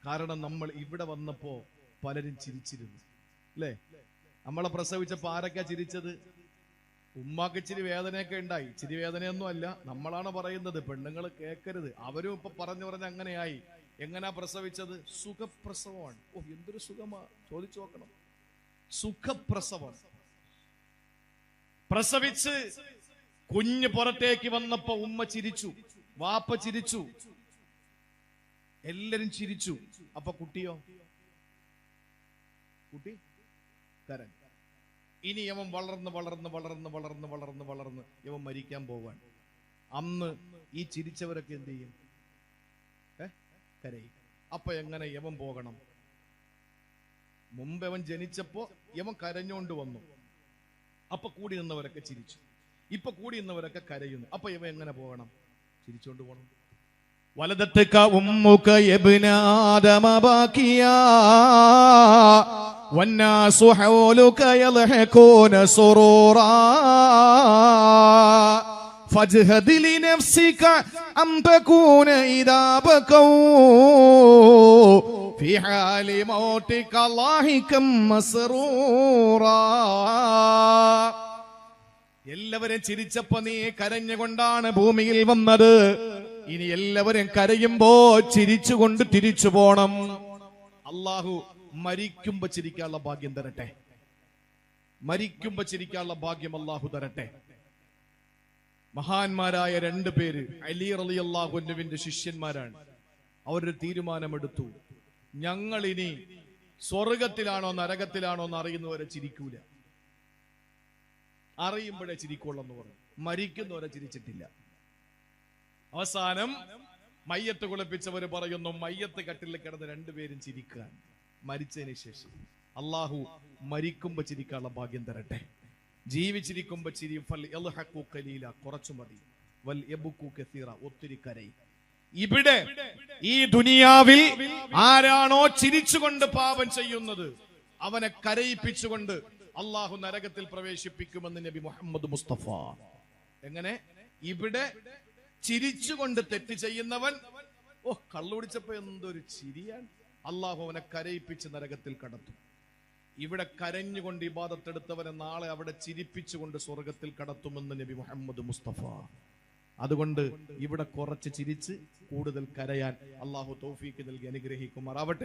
കാരണം നമ്മൾ ഇവിടെ വന്നപ്പോ പലരും ചിരിച്ചിരുന്നു, അല്ലേ? നമ്മളെ പ്രസവിച്ചപ്പോ ആരൊക്കെ ചിരിച്ചത്? ഉമ്മാക്ക് ഇച്ചിരി വേദനയൊക്കെ ഉണ്ടായി. ഇച്ചിരി വേദനയൊന്നും അല്ല, നമ്മളാണ് പറയുന്നത്, പെണ്ണുങ്ങൾ കേൾക്കരുത്. അവരും ഇപ്പൊ പറഞ്ഞു അങ്ങനെയായി. എങ്ങനാ പ്രസവിച്ചത്? സുഖപ്രസവമാണ്. ഓ, എന്തൊരു സുഖമാ, ചോദിച്ചു നോക്കണം. സുഖപ്രസവം. പ്രസവിച്ച് കുഞ്ഞ് പുറത്തേക്ക് വന്നപ്പോ ഉമ്മ ചിരിച്ചു, വാപ്പ ചിരിച്ചു, എല്ലാരും ചിരിച്ചു. അപ്പൊ കുട്ടി കരഞ്ഞു. ഇനി അവൻ വളർന്ന് ഇവൻ മരിക്കാൻ പോവാൻ. അന്ന് ഈ ചിരിച്ചവരൊക്കെ എന്ത് ചെയ്യും? കരയും. അപ്പൊ എങ്ങനെ യവൻ പോകണം? മുമ്പ് അവൻ ജനിച്ചപ്പോ യവൻ കരഞ്ഞോണ്ട് വന്നു, അപ്പൊ കൂടി നിന്നവരൊക്കെ ചിരിച്ചു. ഇപ്പൊ കൂടി നിന്നവരൊക്കെ കരയുന്നു. അപ്പൊ ഇവ എങ്ങനെ പോകണം? ചിരിച്ചോണ്ട് പോകണം. വലദത്ക ഉമ്മുക യബ്ന ആദമ ബാക്കിയാ വന്നാസു ഹൗലുക യൽഹഖൂന സുറൂറാ ഫജ്ഹദ് ലിനഫ്സിക അം തകൂന ഇദാ ബകൂ ഫീ ഹാലി മൗതിക ലാഹികം മസ്റൂറാ. എല്ലാവരും ചിരിച്ചപ്പോ നീ കരഞ്ഞുകൊണ്ടാണ് ഭൂമിയിൽ വന്നത്. ഇനി എല്ലാവരും കരയുമ്പോ ചിരിച്ചുകൊണ്ട് തിരിച്ചു പോണം. അള്ളാഹു മരിക്കുമ്പോ ചിരിക്കാനുള്ള ഭാഗ്യം തരട്ടെ. മരിക്കുമ്പോ ചിരിക്കാനുള്ള ഭാഗ്യം അള്ളാഹു തരട്ടെ. മഹാന്മാരായ 2 പേര് അലി റളിയല്ലാഹു അൻഹുവിന്റെ ശിഷ്യന്മാരാണ്. അവരൊരു തീരുമാനമെടുത്തു, ഞങ്ങൾ ഇനി സ്വർഗത്തിലാണോ നരകത്തിലാണോ എന്ന് അറിയുന്നവരെ ചിരിക്കൂല, അറിയുമ്പോഴേ ചിരിക്കുള്ളെന്ന് പറഞ്ഞു. മരിക്കുന്നവരെ ചിരിച്ചിട്ടില്ല. അവസാനം മയ്യത്ത് കുളിപ്പിച്ചവര് പറയുന്നു, മയ്യത്ത് കട്ടിലിൽ കിടന്ന് 2 പേരും ചിരിക്കാൻ. മരിച്ചതിന് ശേഷം അള്ളാഹു മരിക്കുമ്പോ ചിരിക്കാനുള്ള ഭാഗ്യം തരട്ടെ. ജീവിച്ചിരിക്കുമ്പോ ചിരി കുറച്ചു മതി, വൽ യബ്കു കസീറ ഒത്തിരി കരയും. ഇവിടെ ഈ ദുനിയാവിൽ ആരാണോ ചിരിച്ചുകൊണ്ട് പാപം ചെയ്യുന്നത് അവനെ കരയിപ്പിച്ചുകൊണ്ട് അള്ളാഹു നരകത്തിൽ പ്രവേശിപ്പിക്കുമെന്ന് നബി മുഹമ്മദ് മുസ്തഫ. എങ്ങനെ? ഇവിടെ ചിരിച്ചുകൊണ്ട് തെറ്റ് ചെയ്യുന്നവൻ, ഓ കള്ളു കുടിച്ചപ്പോ എന്തൊരു ചിരിയാണ്, അള്ളാഹു അവനെ കരയിപ്പിച്ച് നരകത്തിൽ കടത്തും. ഇവിടെ കരഞ്ഞുകൊണ്ട് ഇബാദത്തെടുത്തവനെ നാളെ അവിടെ ചിരിപ്പിച്ചുകൊണ്ട് സ്വർഗത്തിൽ കടത്തുമെന്ന് നബി മുഹമ്മദ് മുസ്തഫ. അതുകൊണ്ട് ഇവിടെ കുറച്ച് ചിരിച്ച് കൂടുതൽ കരയാൻ അള്ളാഹു തൗഫീക്ക് നൽകി അനുഗ്രഹിക്കുമാറാവട്ടെ.